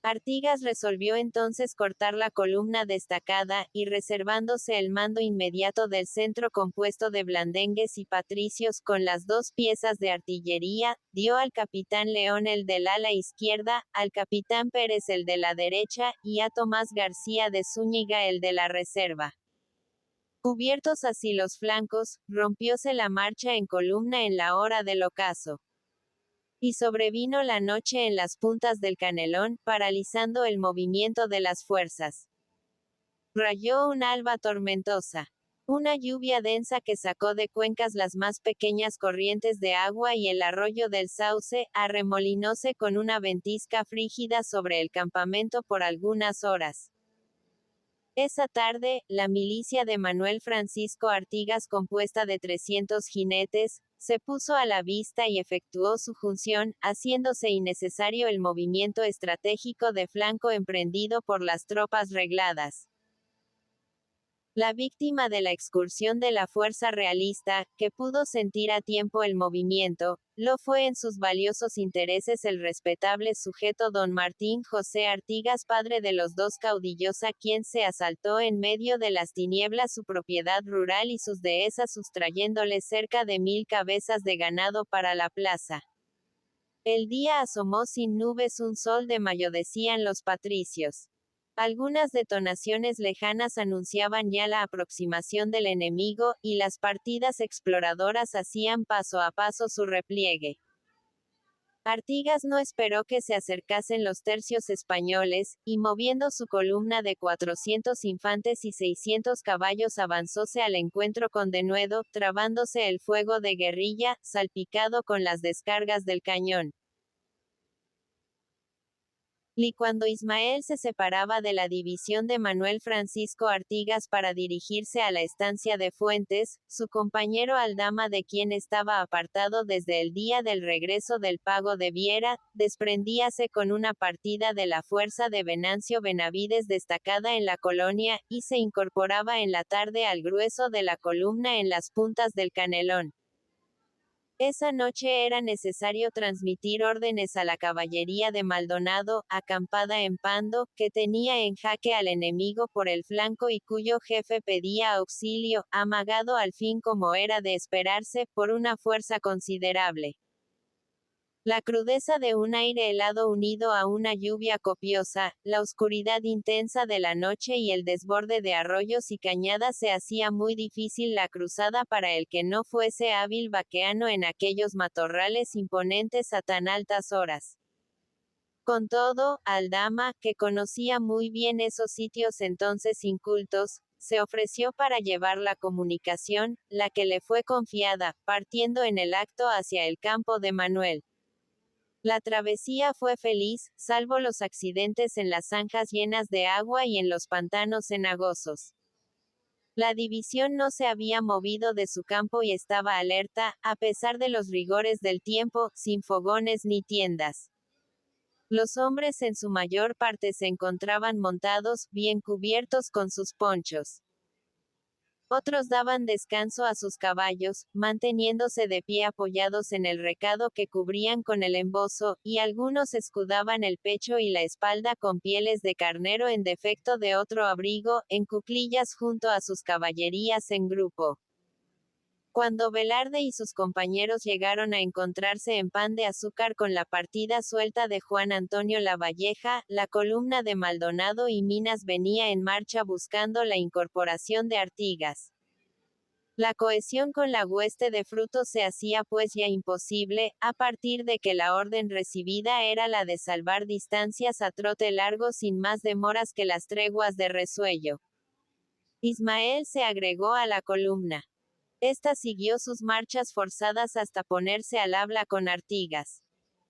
Speaker 1: Artigas resolvió entonces cortar la columna destacada, y reservándose el mando inmediato del centro compuesto de blandengues y patricios con las 2 piezas de artillería, dio al capitán León el del ala izquierda, al capitán Pérez el de la derecha, y a Tomás García de Zúñiga el de la reserva. Cubiertos así los flancos, rompióse la marcha en columna en la hora del ocaso. Y sobrevino la noche en las puntas del Canelón, paralizando el movimiento de las fuerzas. Rayó un alba tormentosa. Una lluvia densa que sacó de cuencas las más pequeñas corrientes de agua y el arroyo del Sauce, arremolinóse con una ventisca frígida sobre el campamento por algunas horas. Esa tarde, la milicia de Manuel Francisco Artigas, compuesta de 300 jinetes, se puso a la vista y efectuó su función, haciéndose innecesario el movimiento estratégico de flanco emprendido por las tropas regladas. La víctima de la excursión de la fuerza realista, que pudo sentir a tiempo el movimiento, lo fue en sus valiosos intereses el respetable sujeto don Martín José Artigas, padre de los 2 caudillos, a quien se asaltó en medio de las tinieblas su propiedad rural y sus dehesas, sustrayéndole cerca de 1000 cabezas de ganado para la plaza. El día asomó sin nubes, un sol de mayo, decían los patricios. Algunas detonaciones lejanas anunciaban ya la aproximación del enemigo, y las partidas exploradoras hacían paso a paso su repliegue. Artigas no esperó que se acercasen los tercios españoles, y moviendo su columna de 400 infantes y 600 caballos avanzóse al encuentro con denuedo, trabándose el fuego de guerrilla, salpicado con las descargas del cañón. Y cuando Ismael se separaba de la división de Manuel Francisco Artigas para dirigirse a la estancia de Fuentes, su compañero Aldama, de quien estaba apartado desde el día del regreso del pago de Viera, desprendíase con una partida de la fuerza de Venancio Benavides destacada en la colonia, y se incorporaba en la tarde al grueso de la columna en las puntas del Canelón. Esa noche era necesario transmitir órdenes a la caballería de Maldonado, acampada en Pando, que tenía en jaque al enemigo por el flanco y cuyo jefe pedía auxilio, amagado al fin, como era de esperarse, por una fuerza considerable. La crudeza de un aire helado unido a una lluvia copiosa, la oscuridad intensa de la noche y el desborde de arroyos y cañadas se hacía muy difícil la cruzada para el que no fuese hábil vaqueano en aquellos matorrales imponentes a tan altas horas. Con todo, Aldama, que conocía muy bien esos sitios entonces incultos, se ofreció para llevar la comunicación, la que le fue confiada, partiendo en el acto hacia el campo de Manuel. La travesía fue feliz, salvo los accidentes en las zanjas llenas de agua y en los pantanos cenagosos. La división no se había movido de su campo y estaba alerta, a pesar de los rigores del tiempo, sin fogones ni tiendas. Los hombres en su mayor parte se encontraban montados, bien cubiertos con sus ponchos. Otros daban descanso a sus caballos, manteniéndose de pie apoyados en el recado que cubrían con el embozo, y algunos escudaban el pecho y la espalda con pieles de carnero en defecto de otro abrigo, en cuclillas junto a sus caballerías en grupo. Cuando Velarde y sus compañeros llegaron a encontrarse en Pan de Azúcar con la partida suelta de Juan Antonio Lavalleja, la columna de Maldonado y Minas venía en marcha buscando la incorporación de Artigas. La cohesión con la hueste de Frutos se hacía pues ya imposible, a partir de que la orden recibida era la de salvar distancias a trote largo sin más demoras que las treguas de resuello. Ismael se agregó a la columna. Esta siguió sus marchas forzadas hasta ponerse al habla con Artigas.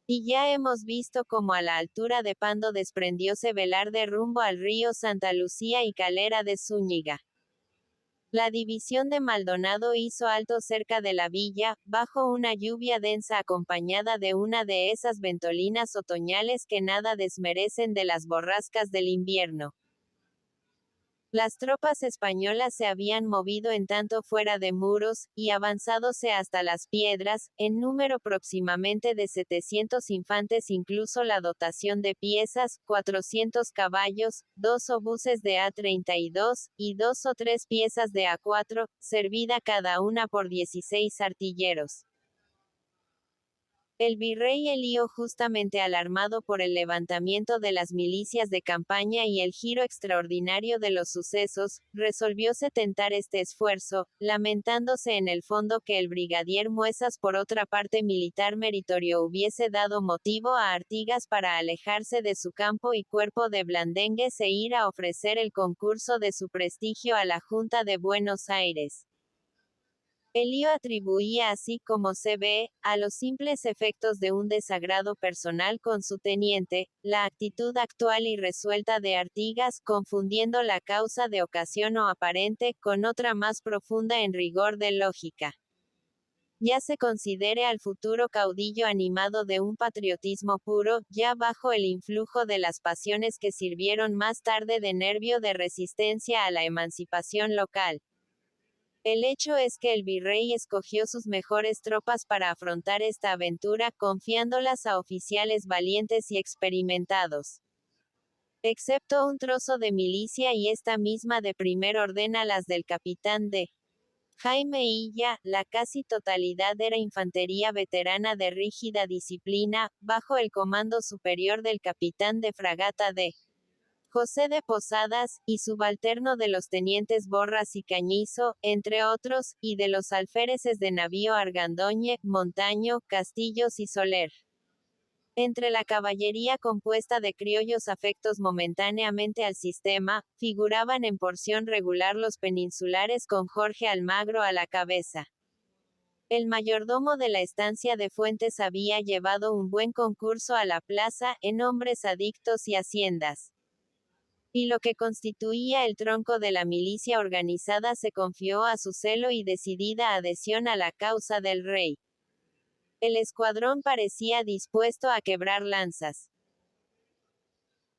Speaker 1: Y ya hemos visto cómo a la altura de Pando desprendióse Velarde rumbo al río Santa Lucía y Calera de Zúñiga. La división de Maldonado hizo alto cerca de la villa, bajo una lluvia densa acompañada de una de esas ventolinas otoñales que nada desmerecen de las borrascas del invierno. Las tropas españolas se habían movido en tanto fuera de muros, y avanzádose hasta las piedras, en número próximamente de 700 infantes incluso la dotación de piezas, 400 caballos, 2 obuses de A-32, y 2 o 3 piezas de A-4, servida cada una por 16 artilleros. El virrey Elío, justamente alarmado por el levantamiento de las milicias de campaña y el giro extraordinario de los sucesos, resolvióse tentar este esfuerzo, lamentándose en el fondo que el brigadier Muezas por otra parte militar meritorio hubiese dado motivo a Artigas para alejarse de su campo y cuerpo de blandengues e ir a ofrecer el concurso de su prestigio a la Junta de Buenos Aires. Elío atribuía así como se ve, a los simples efectos de un desagrado personal con su teniente, la actitud actual y resuelta de Artigas, confundiendo la causa de ocasión o aparente, con otra más profunda en rigor de lógica. Ya se considere al futuro caudillo animado de un patriotismo puro, ya bajo el influjo de las pasiones que sirvieron más tarde de nervio de resistencia a la emancipación local. El hecho es que el virrey escogió sus mejores tropas para afrontar esta aventura, confiándolas a oficiales valientes y experimentados. Excepto un trozo de milicia y esta misma de primer orden a las del capitán D. Jaime Illa, la casi totalidad era infantería veterana de rígida disciplina, bajo el comando superior del capitán de fragata D. José de Posadas, y subalterno de los tenientes Borras y Cañizo, entre otros, y de los alféreces de navío Argandoñe, Montaño, Castillos y Soler. Entre la caballería compuesta de criollos afectos momentáneamente al sistema, figuraban en porción regular los peninsulares con Jorge Almagro a la cabeza. El mayordomo de la estancia de Fuentes había llevado un buen concurso a la plaza, en hombres adictos y haciendas. Y lo que constituía el tronco de la milicia organizada se confió a su celo y decidida adhesión a la causa del rey. El escuadrón parecía dispuesto a quebrar lanzas.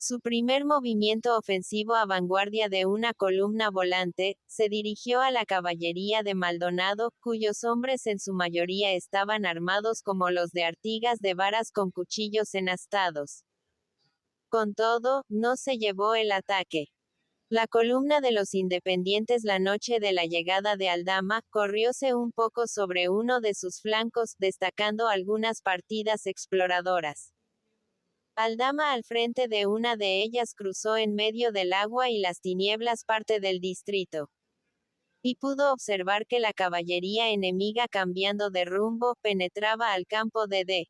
Speaker 1: Su primer movimiento ofensivo a vanguardia de una columna volante, se dirigió a la caballería de Maldonado, cuyos hombres en su mayoría estaban armados como los de Artigas de varas con cuchillos enastados. Con todo, no se llevó el ataque. La columna de los independientes la noche de la llegada de Aldama, corrióse un poco sobre uno de sus flancos, destacando algunas partidas exploradoras. Aldama al frente de una de ellas cruzó en medio del agua y las tinieblas parte del distrito. Y pudo observar que la caballería enemiga cambiando de rumbo, penetraba al campo de D.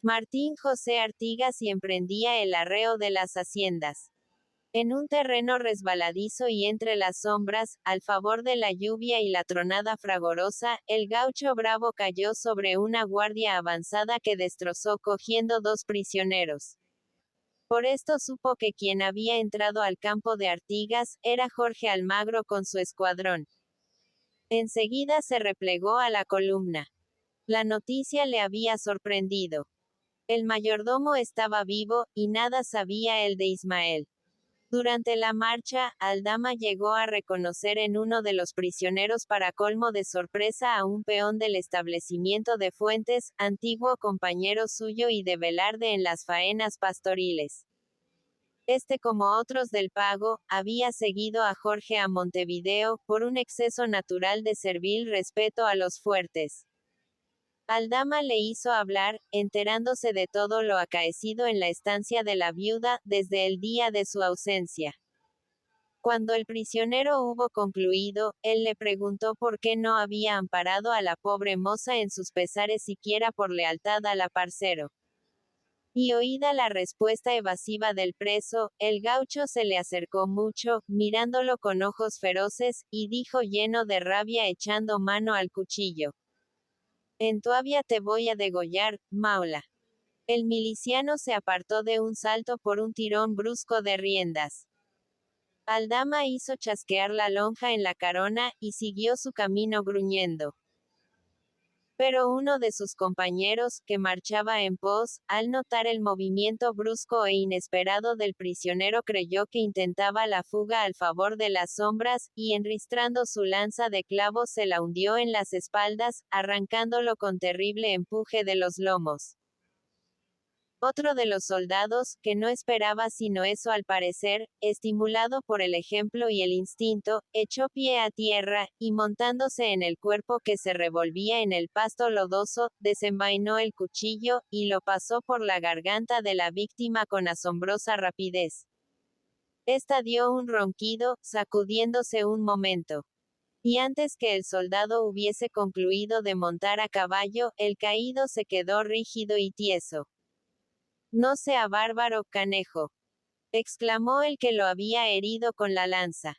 Speaker 1: Martín José Artigas y emprendía el arreo de las haciendas. En un terreno resbaladizo y entre las sombras, al favor de la lluvia y la tronada fragorosa, el gaucho bravo cayó sobre una guardia avanzada que destrozó cogiendo 2 prisioneros. Por esto supo que quien había entrado al campo de Artigas, era Jorge Almagro con su escuadrón. Enseguida se replegó a la columna. La noticia le había sorprendido. El mayordomo estaba vivo, y nada sabía el de Ismael. Durante la marcha, Aldama llegó a reconocer en uno de los prisioneros para colmo de sorpresa a un peón del establecimiento de Fuentes, antiguo compañero suyo y de Velarde en las faenas pastoriles. Este como otros del Pago, había seguido a Jorge a Montevideo, por un exceso natural de servil respeto a los fuertes. Aldama le hizo hablar, enterándose de todo lo acaecido en la estancia de la viuda, desde el día de su ausencia. Cuando el prisionero hubo concluido, él le preguntó por qué no había amparado a la pobre moza en sus pesares siquiera por lealtad al aparcero. Y oída la respuesta evasiva del preso, el gaucho se le acercó mucho, mirándolo con ojos feroces, y dijo lleno de rabia echando mano al cuchillo: En Tuavia te voy a degollar, maula. El miliciano se apartó de un salto por un tirón brusco de riendas. Aldama hizo chasquear la lonja en la carona, y siguió su camino gruñendo. Pero uno de sus compañeros, que marchaba en pos, al notar el movimiento brusco e inesperado del prisionero creyó que intentaba la fuga al favor de las sombras, y enristrando su lanza de clavos se la hundió en las espaldas, arrancándolo con terrible empuje de los lomos. Otro de los soldados, que no esperaba sino eso al parecer, estimulado por el ejemplo y el instinto, echó pie a tierra, y montándose en el cuerpo que se revolvía en el pasto lodoso, desenvainó el cuchillo, y lo pasó por la garganta de la víctima con asombrosa rapidez. Esta dio un ronquido, sacudiéndose un momento. Y antes que el soldado hubiese concluido de montar a caballo, el caído se quedó rígido y tieso. No sea bárbaro, canejo, exclamó el que lo había herido con la lanza.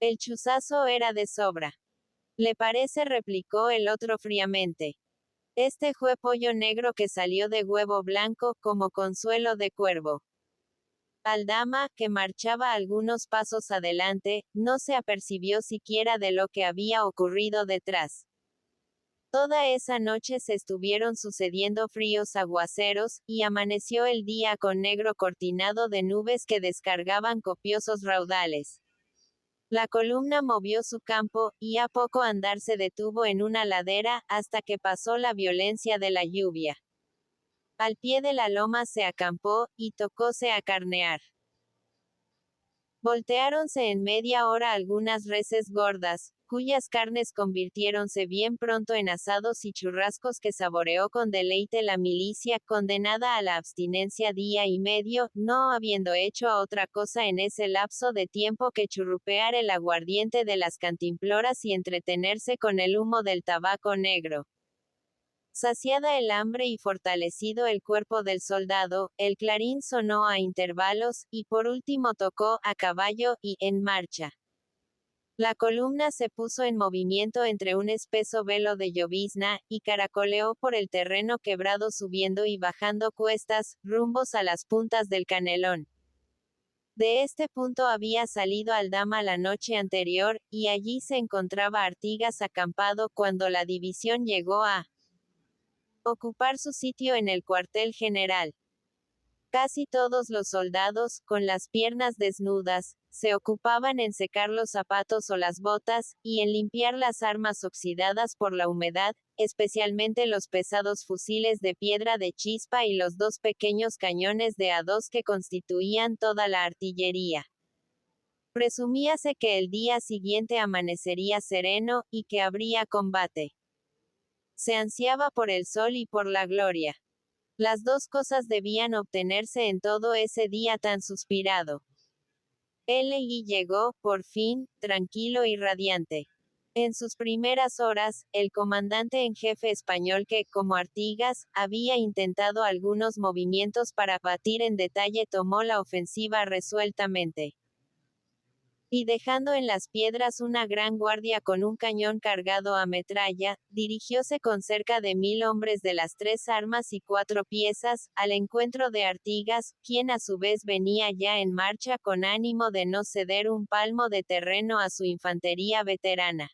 Speaker 1: El chuzazo era de sobra. ¿Le parece?, replicó el otro fríamente. Este fue pollo negro que salió de huevo blanco, como consuelo de cuervo. Aldama, que marchaba algunos pasos adelante, no se apercibió siquiera de lo que había ocurrido detrás. Toda esa noche se estuvieron sucediendo fríos aguaceros, y amaneció el día con negro cortinado de nubes que descargaban copiosos raudales. La columna movió su campo, y a poco andar se detuvo en una ladera, hasta que pasó la violencia de la lluvia. Al pie de la loma se acampó, y tocóse a carnear. Volteáronse en media hora algunas reses gordas, cuyas carnes convirtiéronse bien pronto en asados y churrascos que saboreó con deleite la milicia, condenada a la abstinencia día y medio, no habiendo hecho otra cosa en ese lapso de tiempo que churrupear el aguardiente de las cantimploras y entretenerse con el humo del tabaco negro. Saciada el hambre y fortalecido el cuerpo del soldado, el clarín sonó a intervalos, y por último tocó, a caballo, y, en marcha. La columna se puso en movimiento entre un espeso velo de llovizna, y caracoleó por el terreno quebrado subiendo y bajando cuestas, rumbos a las puntas del Canelón. De este punto había salido Aldama la noche anterior, y allí se encontraba Artigas acampado cuando la división llegó a ocupar su sitio en el cuartel general. Casi todos los soldados, con las piernas desnudas, se ocupaban en secar los zapatos o las botas, y en limpiar las armas oxidadas por la humedad, especialmente los pesados fusiles de piedra de chispa y los dos pequeños cañones de A2 que constituían toda la artillería. Presumíase que el día siguiente amanecería sereno, y que habría combate. Se ansiaba por el sol y por la gloria. Las dos cosas debían obtenerse en todo ese día tan suspirado. L.I. llegó, por fin, tranquilo y radiante. En sus primeras horas, el comandante en jefe español que, como Artigas, había intentado algunos movimientos para batir en detalle tomó la ofensiva resueltamente. Y dejando en las piedras una gran guardia con un cañón cargado a metralla, dirigióse con cerca de 1000 hombres de las 3 armas y 4 piezas, al encuentro de Artigas, quien a su vez venía ya en marcha con ánimo de no ceder un palmo de terreno a su infantería veterana.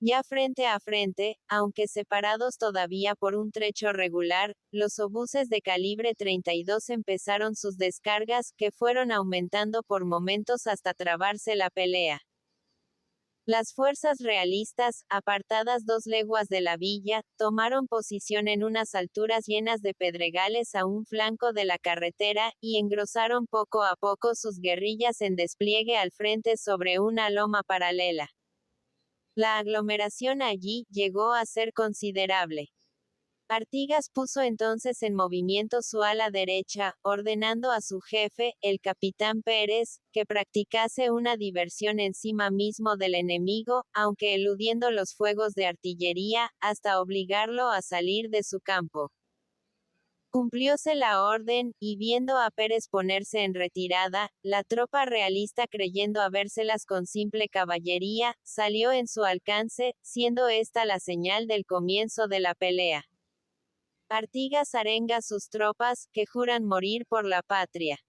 Speaker 1: Ya frente a frente, aunque separados todavía por un trecho regular, los obuses de calibre 32 empezaron sus descargas, que fueron aumentando por momentos hasta trabarse la pelea. Las fuerzas realistas, apartadas 2 leguas de la villa, tomaron posición en unas alturas llenas de pedregales a un flanco de la carretera, y engrosaron poco a poco sus guerrillas en despliegue al frente sobre una loma paralela. La aglomeración allí llegó a ser considerable. Artigas puso entonces en movimiento su ala derecha, ordenando a su jefe, el capitán Pérez, que practicase una diversión encima mismo del enemigo, aunque eludiendo los fuegos de artillería, hasta obligarlo a salir de su campo. Cumplióse la orden, y viendo a Pérez ponerse en retirada, la tropa realista creyendo habérselas con simple caballería, salió en su alcance, siendo esta la señal del comienzo de la pelea. Artigas arenga sus tropas, que juran morir por la patria.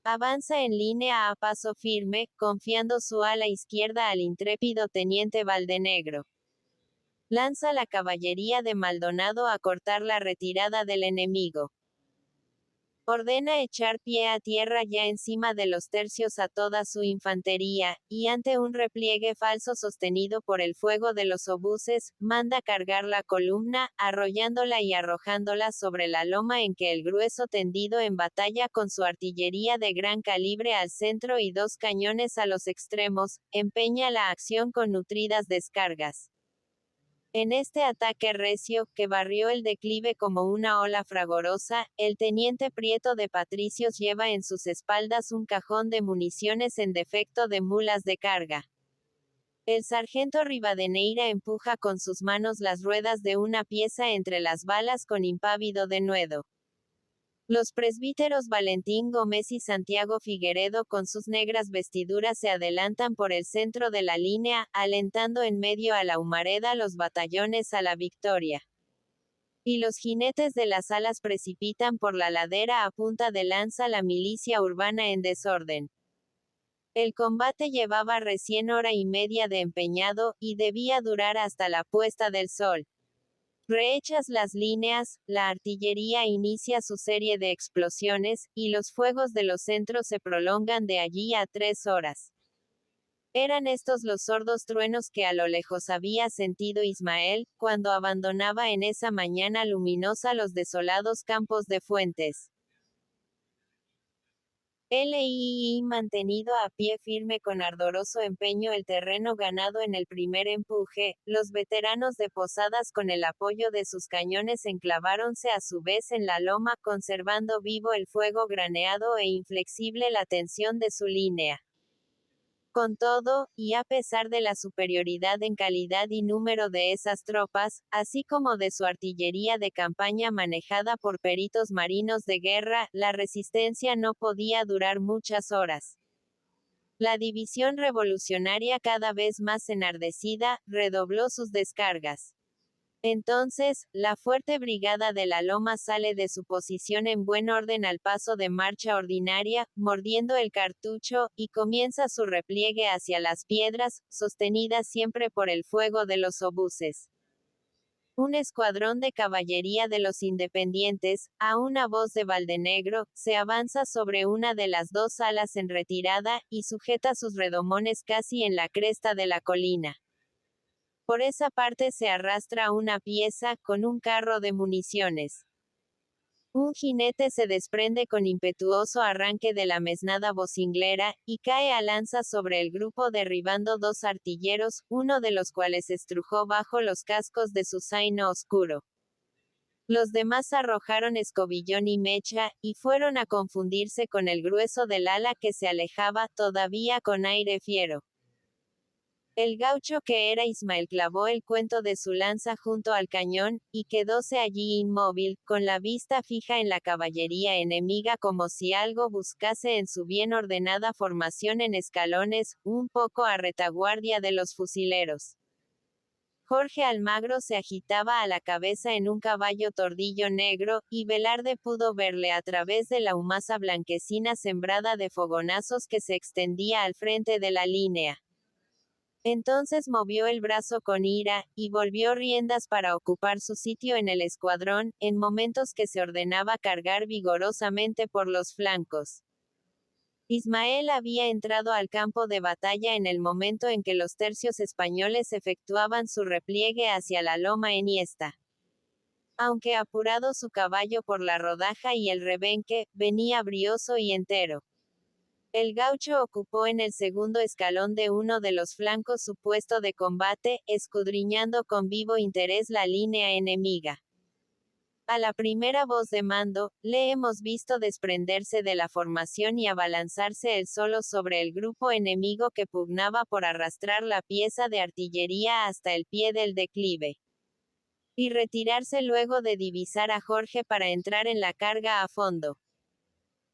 Speaker 1: Avanza en línea a paso firme, confiando su ala izquierda al intrépido teniente Valdenegro. Lanza la caballería de Maldonado a cortar la retirada del enemigo. Ordena echar pie a tierra ya encima de los tercios a toda su infantería, y ante un repliegue falso sostenido por el fuego de los obuses, manda cargar la columna, arrollándola y arrojándola sobre la loma en que el grueso tendido en batalla con su artillería de gran calibre al centro y 2 cañones a los extremos, empeña la acción con nutridas descargas. En este ataque recio, que barrió el declive como una ola fragorosa, el teniente Prieto de Patricios lleva en sus espaldas un cajón de municiones en defecto de mulas de carga. El sargento Rivadeneira empuja con sus manos las ruedas de una pieza entre las balas con impávido denuedo. Los presbíteros Valentín Gómez y Santiago Figueredo con sus negras vestiduras se adelantan por el centro de la línea, alentando en medio a la humareda los batallones a la victoria. Y los jinetes de las alas precipitan por la ladera a punta de lanza la milicia urbana en desorden. El combate llevaba recién hora y media de empeñado, y debía durar hasta la puesta del sol. Rehechas las líneas, la artillería inicia su serie de explosiones, y los fuegos de los centros se prolongan de allí a 3 horas. Eran estos los sordos truenos que a lo lejos había sentido Ismael, cuando abandonaba en esa mañana luminosa los desolados campos de Fuentes. LII mantenido a pie firme con ardoroso empeño el terreno ganado en el primer empuje, los veteranos de Posadas con el apoyo de sus cañones enclaváronse a su vez en la loma conservando vivo el fuego graneado e inflexible la tensión de su línea. Con todo, y a pesar de la superioridad en calidad y número de esas tropas, así como de su artillería de campaña manejada por peritos marinos de guerra, la resistencia no podía durar muchas horas. La división revolucionaria, cada vez más enardecida, redobló sus descargas. Entonces, la fuerte brigada de la Loma sale de su posición en buen orden al paso de marcha ordinaria, mordiendo el cartucho, y comienza su repliegue hacia las piedras, sostenida siempre por el fuego de los obuses. Un escuadrón de caballería de los independientes, a una voz de Valdenegro, se avanza sobre una de las 2 alas en retirada, y sujeta sus redomones casi en la cresta de la colina. Por esa parte se arrastra una pieza, con un carro de municiones. Un jinete se desprende con impetuoso arranque de la mesnada vocinglera, y cae a lanza sobre el grupo derribando 2 artilleros, uno de los cuales estrujó bajo los cascos de su zaino oscuro. Los demás arrojaron escobillón y mecha, y fueron a confundirse con el grueso del ala que se alejaba, todavía con aire fiero. El gaucho que era Ismael clavó el cuento de su lanza junto al cañón, y quedóse allí inmóvil, con la vista fija en la caballería enemiga como si algo buscase en su bien ordenada formación en escalones, un poco a retaguardia de los fusileros. Jorge Almagro se agitaba a la cabeza en un caballo tordillo negro, y Velarde pudo verle a través de la humaza blanquecina sembrada de fogonazos que se extendía al frente de la línea. Entonces movió el brazo con ira, y volvió riendas para ocupar su sitio en el escuadrón, en momentos que se ordenaba cargar vigorosamente por los flancos. Ismael había entrado al campo de batalla en el momento en que los tercios españoles efectuaban su repliegue hacia la loma enhiesta. Aunque apurado su caballo por la rodaja y el rebenque, venía brioso y entero. El gaucho ocupó en el segundo escalón de uno de los flancos su puesto de combate, escudriñando con vivo interés la línea enemiga. A la primera voz de mando, le hemos visto desprenderse de la formación y abalanzarse él solo sobre el grupo enemigo que pugnaba por arrastrar la pieza de artillería hasta el pie del declive. y retirarse luego de divisar a Jorge para entrar en la carga a fondo.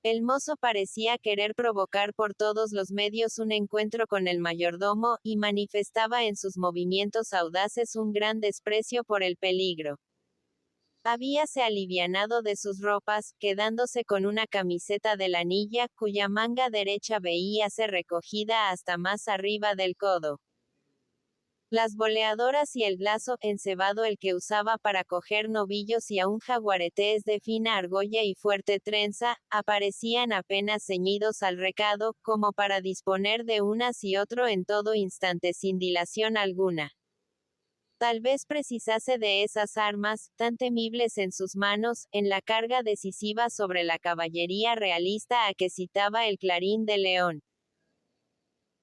Speaker 1: El mozo parecía querer provocar por todos los medios un encuentro con el mayordomo, y manifestaba en sus movimientos audaces un gran desprecio por el peligro. Habíase alivianado de sus ropas, quedándose con una camiseta de lanilla, cuya manga derecha veíase recogida hasta más arriba del codo. Las boleadoras y el lazo encebado el que usaba para coger novillos y aún jaguaretes de fina argolla y fuerte trenza, aparecían apenas ceñidos al recado, como para disponer de unas y otro en todo instante sin dilación alguna. Tal vez precisase de esas armas, tan temibles en sus manos, en la carga decisiva sobre la caballería realista a que citaba el Clarín de León.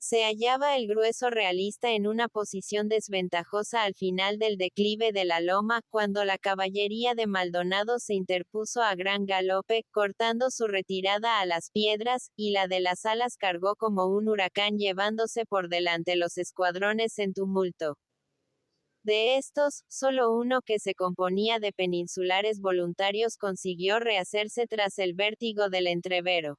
Speaker 1: Se hallaba el grueso realista en una posición desventajosa al final del declive de la loma, cuando la caballería de Maldonado se interpuso a gran galope, cortando su retirada a las piedras, y la de las alas cargó como un huracán llevándose por delante los escuadrones en tumulto. De estos, solo uno que se componía de peninsulares voluntarios consiguió rehacerse tras el vértigo del entrevero.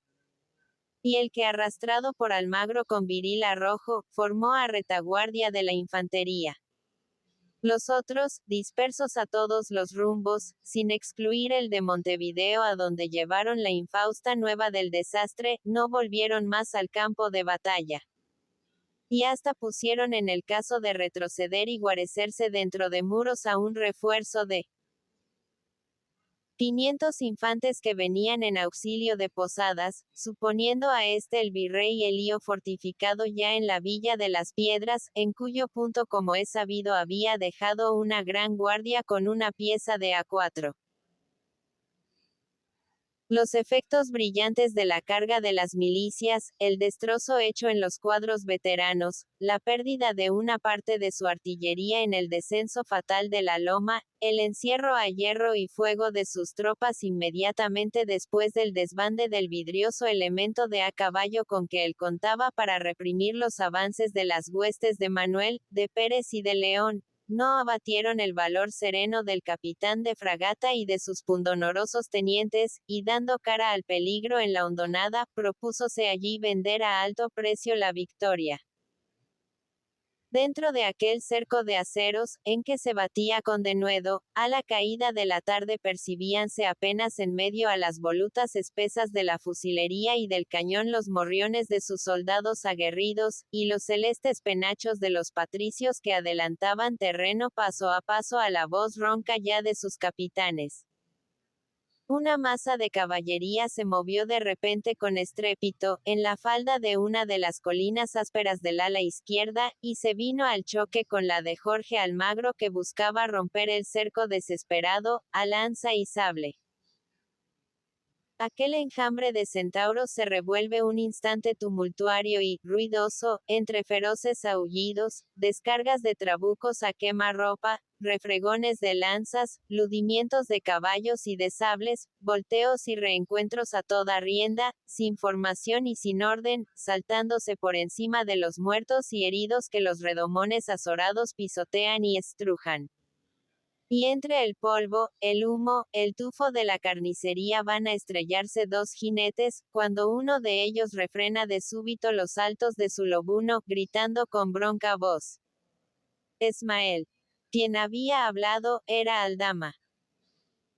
Speaker 1: Y el que arrastrado por Almagro con viril arrojo, formó a retaguardia de la infantería. Los otros, dispersos a todos los rumbos, sin excluir el de Montevideo a donde llevaron la infausta nueva del desastre, no volvieron más al campo de batalla. Y hasta pusieron en el caso de retroceder y guarecerse dentro de muros a un refuerzo de 500 infantes que venían en auxilio de Posadas, suponiendo a este el virrey Elío fortificado ya en la villa de las Piedras, en cuyo punto como es sabido había dejado una gran guardia con una pieza de A4. Los efectos brillantes de la carga de las milicias, el destrozo hecho en los cuadros veteranos, la pérdida de una parte de su artillería en el descenso fatal de la loma, el encierro a hierro y fuego de sus tropas inmediatamente después del desbande del vidrioso elemento de a caballo con que él contaba para reprimir los avances de las huestes de Manuel, de Pérez y de León, no abatieron el valor sereno del capitán de fragata y de sus pundonorosos tenientes, y dando cara al peligro en la hondonada, propúsose allí vender a alto precio la victoria. Dentro de aquel cerco de aceros, en que se batía con denuedo, a la caída de la tarde percibíanse apenas en medio a las volutas espesas de la fusilería y del cañón los morriones de sus soldados aguerridos, y los celestes penachos de los patricios que adelantaban terreno paso a paso a la voz ronca ya de sus capitanes. Una masa de caballería se movió de repente con estrépito, en la falda de una de las colinas ásperas del ala izquierda, y se vino al choque con la de Jorge Almagro que buscaba romper el cerco desesperado, a lanza y sable. Aquel enjambre de centauros se revuelve un instante tumultuario y, ruidoso, entre feroces aullidos, descargas de trabucos a quemarropa, refregones de lanzas, ludimientos de caballos y de sables, volteos y reencuentros a toda rienda, sin formación y sin orden, saltándose por encima de los muertos y heridos que los redomones azorados pisotean y estrujan. Y entre el polvo, el humo, el tufo de la carnicería van a estrellarse dos jinetes, cuando uno de ellos refrena de súbito los saltos de su lobuno, gritando con bronca voz. Ismael. Quien había hablado, era Aldama.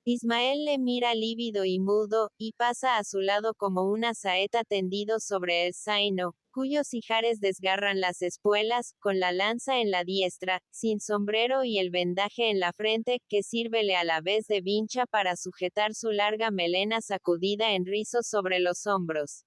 Speaker 1: Ismael le mira lívido y mudo, y pasa a su lado como una saeta tendido sobre el zaino, cuyos ijares desgarran las espuelas, con la lanza en la diestra, sin sombrero y el vendaje en la frente, que sírvele a la vez de vincha para sujetar su larga melena sacudida en rizos sobre los hombros.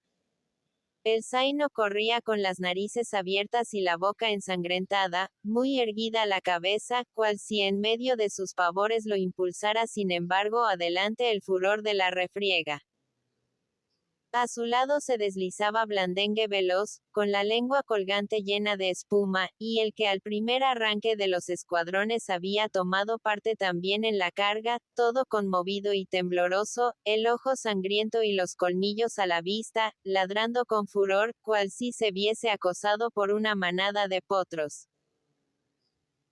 Speaker 1: El zaino corría con las narices abiertas y la boca ensangrentada, muy erguida la cabeza, cual si en medio de sus pavores lo impulsara sin embargo adelante el furor de la refriega. A su lado se deslizaba Blandengue veloz, con la lengua colgante llena de espuma, y el que al primer arranque de los escuadrones había tomado parte también en la carga, todo conmovido y tembloroso, el ojo sangriento y los colmillos a la vista, ladrando con furor, cual si se viese acosado por una manada de potros.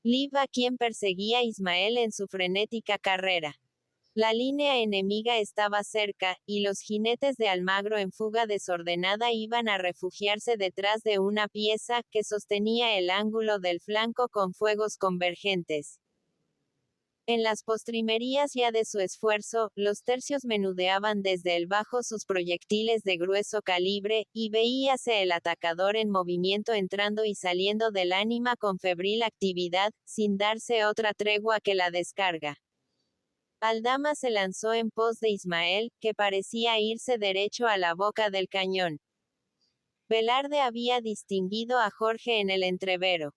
Speaker 1: Lib a quien perseguía Ismael en su frenética carrera. La línea enemiga estaba cerca, y los jinetes de Almagro en fuga desordenada iban a refugiarse detrás de una pieza que sostenía el ángulo del flanco con fuegos convergentes. En las postrimerías ya de su esfuerzo, los tercios menudeaban desde el bajo sus proyectiles de grueso calibre, y veíase el atacador en movimiento entrando y saliendo del ánima con febril actividad, sin darse otra tregua que la descarga. Aldama se lanzó en pos de Ismael, que parecía irse derecho a la boca del cañón. Velarde había distinguido a Jorge en el entrevero.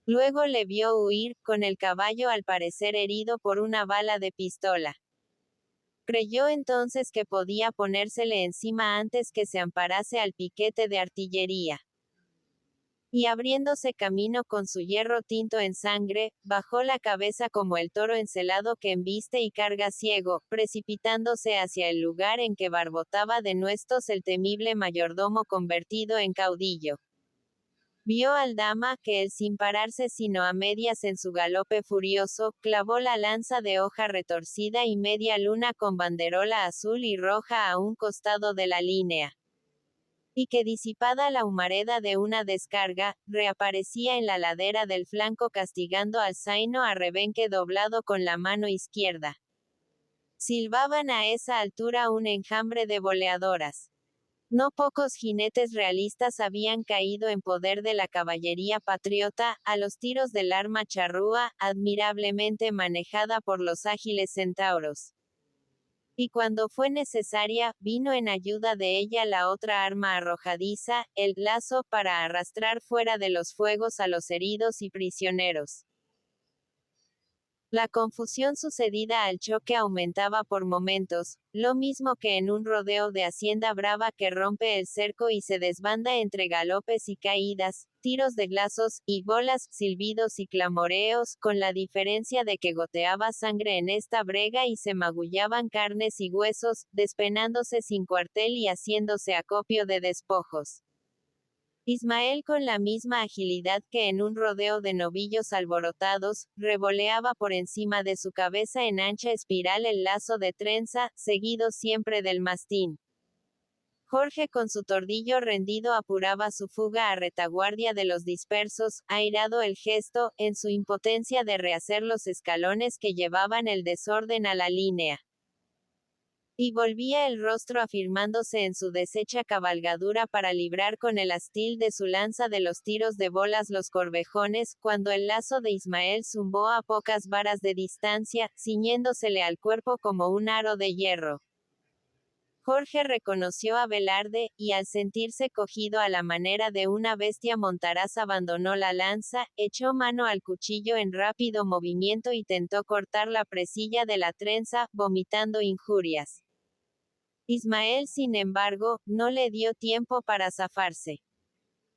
Speaker 1: Luego le vio huir, con el caballo al parecer herido por una bala de pistola. Creyó entonces que podía ponérsele encima antes que se amparase al piquete de artillería. Y abriéndose camino con su hierro tinto en sangre, bajó la cabeza como el toro encelado que embiste y carga ciego, precipitándose hacia el lugar en que barbotaba denuestos el temible mayordomo convertido en caudillo. Vio Aldama, que él sin pararse sino a medias en su galope furioso, clavó la lanza de hoja retorcida y media luna con banderola azul y roja a un costado de la línea. Y que disipada la humareda de una descarga, reaparecía en la ladera del flanco castigando al zaino a rebenque doblado con la mano izquierda. Silbaban a esa altura un enjambre de boleadoras. No pocos jinetes realistas habían caído en poder de la caballería patriota, a los tiros del arma charrúa, admirablemente manejada por los ágiles centauros. Y cuando fue necesaria, vino en ayuda de ella la otra arma arrojadiza, el lazo, para arrastrar fuera de los fuegos a los heridos y prisioneros. La confusión sucedida al choque aumentaba por momentos, lo mismo que en un rodeo de hacienda brava que rompe el cerco y se desbanda entre galopes y caídas, tiros de glazos, y bolas, silbidos y clamoreos, con la diferencia de que goteaba sangre en esta brega y se magullaban carnes y huesos, despenándose sin cuartel y haciéndose acopio de despojos. Ismael con la misma agilidad que en un rodeo de novillos alborotados, revoleaba por encima de su cabeza en ancha espiral el lazo de trenza, seguido siempre del mastín. Jorge con su tordillo rendido apuraba su fuga a retaguardia de los dispersos, airado el gesto, en su impotencia de rehacer los escalones que llevaban el desorden a la línea. Y volvía el rostro afirmándose en su deshecha cabalgadura para librar con el astil de su lanza de los tiros de bolas los corvejones, cuando el lazo de Ismael zumbó a pocas varas de distancia, ciñéndosele al cuerpo como un aro de hierro. Jorge reconoció a Velarde, y al sentirse cogido a la manera de una bestia montaraz abandonó la lanza, echó mano al cuchillo en rápido movimiento y tentó cortar la presilla de la trenza, vomitando injurias. Ismael, sin embargo, no le dio tiempo para zafarse.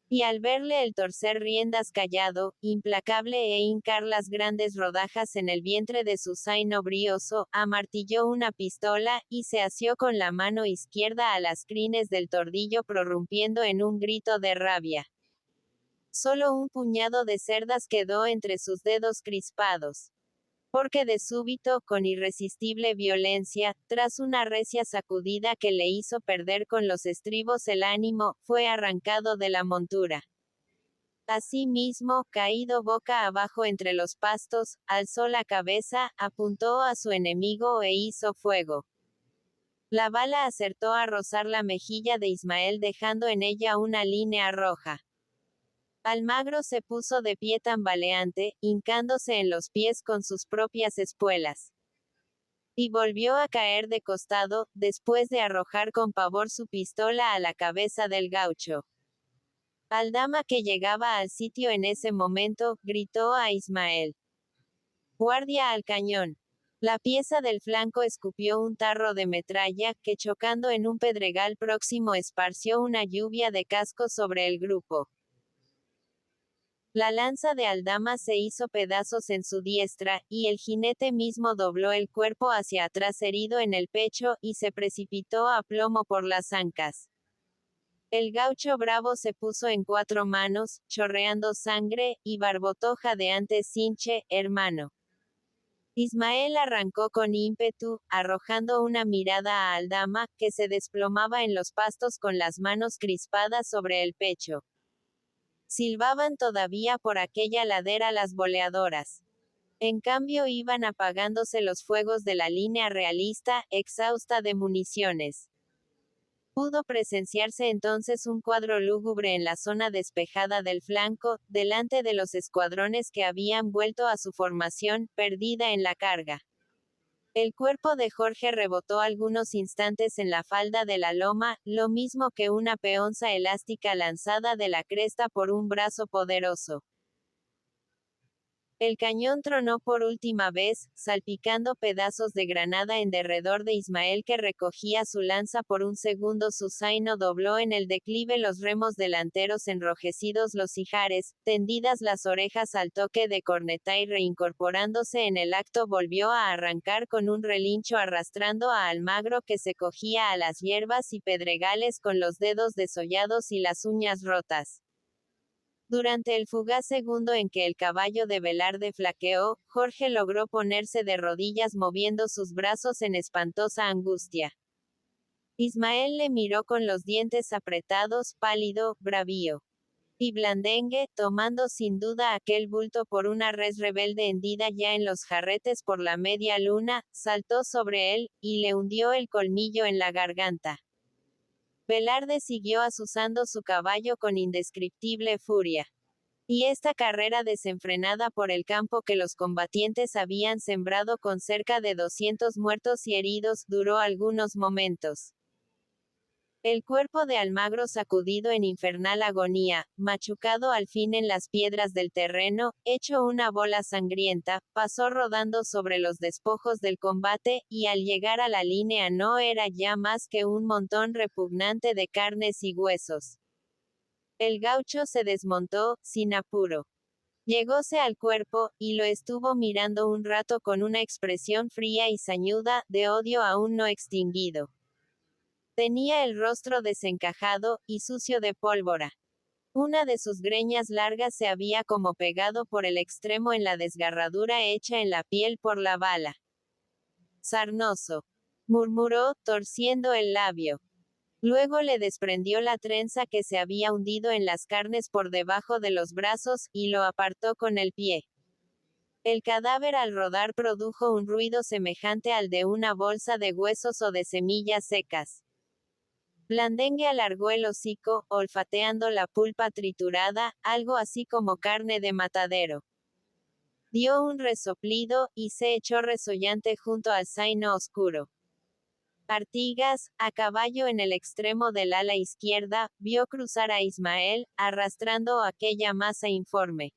Speaker 1: Y al verle el torcer riendas callado, implacable e hincar las grandes rodajas en el vientre de su zaino brioso, amartilló una pistola, y se asió con la mano izquierda a las crines del tordillo prorrumpiendo en un grito de rabia. Solo un puñado de cerdas quedó entre sus dedos crispados. Porque de súbito, con irresistible violencia, tras una recia sacudida que le hizo perder con los estribos el ánimo, fue arrancado de la montura. Asimismo, caído boca abajo entre los pastos, alzó la cabeza, apuntó a su enemigo e hizo fuego. La bala acertó a rozar la mejilla de Ismael dejando en ella una línea roja. Almagro se puso de pie tambaleante, hincándose en los pies con sus propias espuelas. Y volvió a caer de costado, después de arrojar con pavor su pistola a la cabeza del gaucho. Aldama, que llegaba al sitio en ese momento, gritó a Ismael: «¡Guardia al cañón!». La pieza del flanco escupió un tarro de metralla, que chocando en un pedregal próximo esparció una lluvia de cascos sobre el grupo. La lanza de Aldama se hizo pedazos en su diestra, y el jinete mismo dobló el cuerpo hacia atrás herido en el pecho, y se precipitó a plomo por las ancas. El gaucho bravo se puso en cuatro manos, chorreando sangre, y barbotó jadeante: «Sinche, hermano». Ismael arrancó con ímpetu, arrojando una mirada a Aldama, que se desplomaba en los pastos con las manos crispadas sobre el pecho. Silbaban todavía por aquella ladera las boleadoras. En cambio iban apagándose los fuegos de la línea realista, exhausta de municiones. Pudo presenciarse entonces un cuadro lúgubre en la zona despejada del flanco, delante de los escuadrones que habían vuelto a su formación, perdida en la carga. El cuerpo de Jorge rebotó algunos instantes en la falda de la loma, lo mismo que una peonza elástica lanzada de la cresta por un brazo poderoso. El cañón tronó por última vez, salpicando pedazos de granada en derredor de Ismael, que recogía su lanza. Por un segundo su zaino dobló en el declive los remos delanteros, enrojecidos los ijares, tendidas las orejas al toque de corneta, y reincorporándose en el acto volvió a arrancar con un relincho, arrastrando a Almagro, que se cogía a las hierbas y pedregales con los dedos desollados y las uñas rotas. Durante el fugaz segundo en que el caballo de Velarde flaqueó, Jorge logró ponerse de rodillas, moviendo sus brazos en espantosa angustia. Ismael le miró con los dientes apretados, pálido, bravío. Y Blandengue, tomando sin duda aquel bulto por una res rebelde hendida ya en los jarretes por la media luna, saltó sobre él, y le hundió el colmillo en la garganta. Velarde siguió azuzando su caballo con indescriptible furia. Y esta carrera desenfrenada por el campo que los combatientes habían sembrado con cerca de 200 muertos y heridos, duró algunos momentos. El cuerpo de Almagro, sacudido en infernal agonía, machucado al fin en las piedras del terreno, hecho una bola sangrienta, pasó rodando sobre los despojos del combate, y al llegar a la línea no era ya más que un montón repugnante de carnes y huesos. El gaucho se desmontó, sin apuro. Llegóse al cuerpo, y lo estuvo mirando un rato con una expresión fría y sañuda, de odio aún no extinguido. Tenía el rostro desencajado, y sucio de pólvora. Una de sus greñas largas se había como pegado por el extremo en la desgarradura hecha en la piel por la bala. «Sarnoso», murmuró, torciendo el labio. Luego le desprendió la trenza que se había hundido en las carnes por debajo de los brazos, y lo apartó con el pie. El cadáver al rodar produjo un ruido semejante al de una bolsa de huesos o de semillas secas. Blandengue alargó el hocico, olfateando la pulpa triturada, algo así como carne de matadero. Dio un resoplido, y se echó resollante junto al zaino oscuro. Artigas, a caballo en el extremo del ala izquierda, vio cruzar a Ismael, arrastrando aquella masa informe.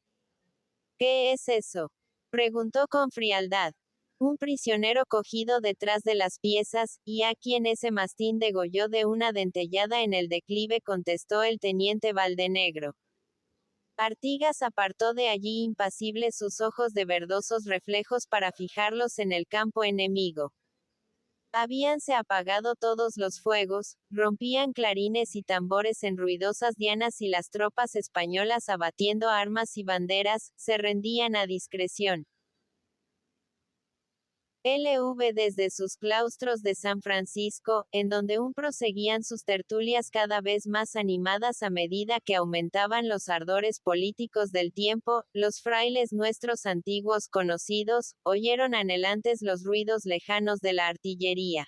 Speaker 1: «¿Qué es eso?», preguntó con frialdad. «Un prisionero cogido detrás de las piezas, y a quien ese mastín degolló de una dentellada en el declive», contestó el teniente Valdenegro. Artigas apartó de allí impasible sus ojos de verdosos reflejos para fijarlos en el campo enemigo. Habíanse apagado todos los fuegos, rompían clarines y tambores en ruidosas dianas, y las tropas españolas, abatiendo armas y banderas, se rendían a discreción. LV desde sus claustros de San Francisco, en donde aún proseguían sus tertulias cada vez más animadas a medida que aumentaban los ardores políticos del tiempo, los frailes nuestros antiguos conocidos, oyeron anhelantes los ruidos lejanos de la artillería.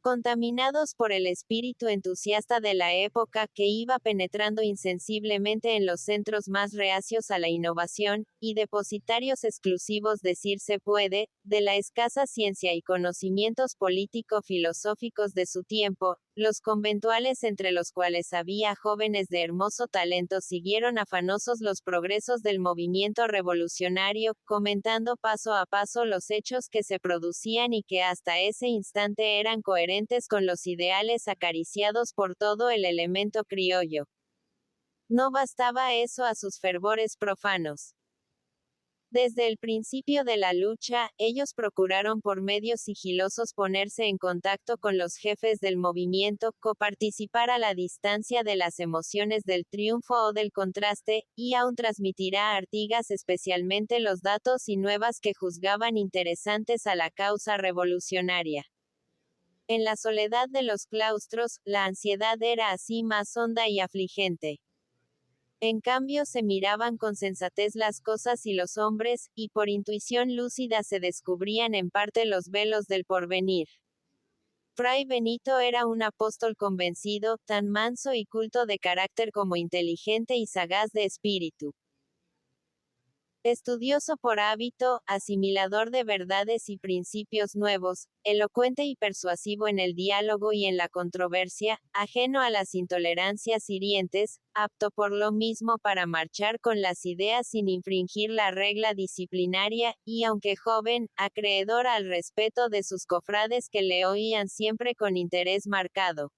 Speaker 1: Contaminados por el espíritu entusiasta de la época, que iba penetrando insensiblemente en los centros más reacios a la innovación, y depositarios exclusivos, decirse puede, de la escasa ciencia y conocimientos político-filosóficos de su tiempo, los conventuales, entre los cuales había jóvenes de hermoso talento, siguieron afanosos los progresos del movimiento revolucionario, comentando paso a paso los hechos que se producían y que hasta ese instante eran coherentes con los ideales acariciados por todo el elemento criollo. No bastaba eso a sus fervores profanos. Desde el principio de la lucha, ellos procuraron por medios sigilosos ponerse en contacto con los jefes del movimiento, coparticipar a la distancia de las emociones del triunfo o del contraste, y aún transmitirá a Artigas especialmente los datos y nuevas que juzgaban interesantes a la causa revolucionaria. En la soledad de los claustros, la ansiedad era así más honda y afligente. En cambio se miraban con sensatez las cosas y los hombres, y por intuición lúcida se descubrían en parte los velos del porvenir. Fray Benito era un apóstol convencido, tan manso y culto de carácter como inteligente y sagaz de espíritu. Estudioso por hábito, asimilador de verdades y principios nuevos, elocuente y persuasivo en el diálogo y en la controversia, ajeno a las intolerancias hirientes, apto por lo mismo para marchar con las ideas sin infringir la regla disciplinaria, y aunque joven, acreedor al respeto de sus cofrades que le oían siempre con interés marcado.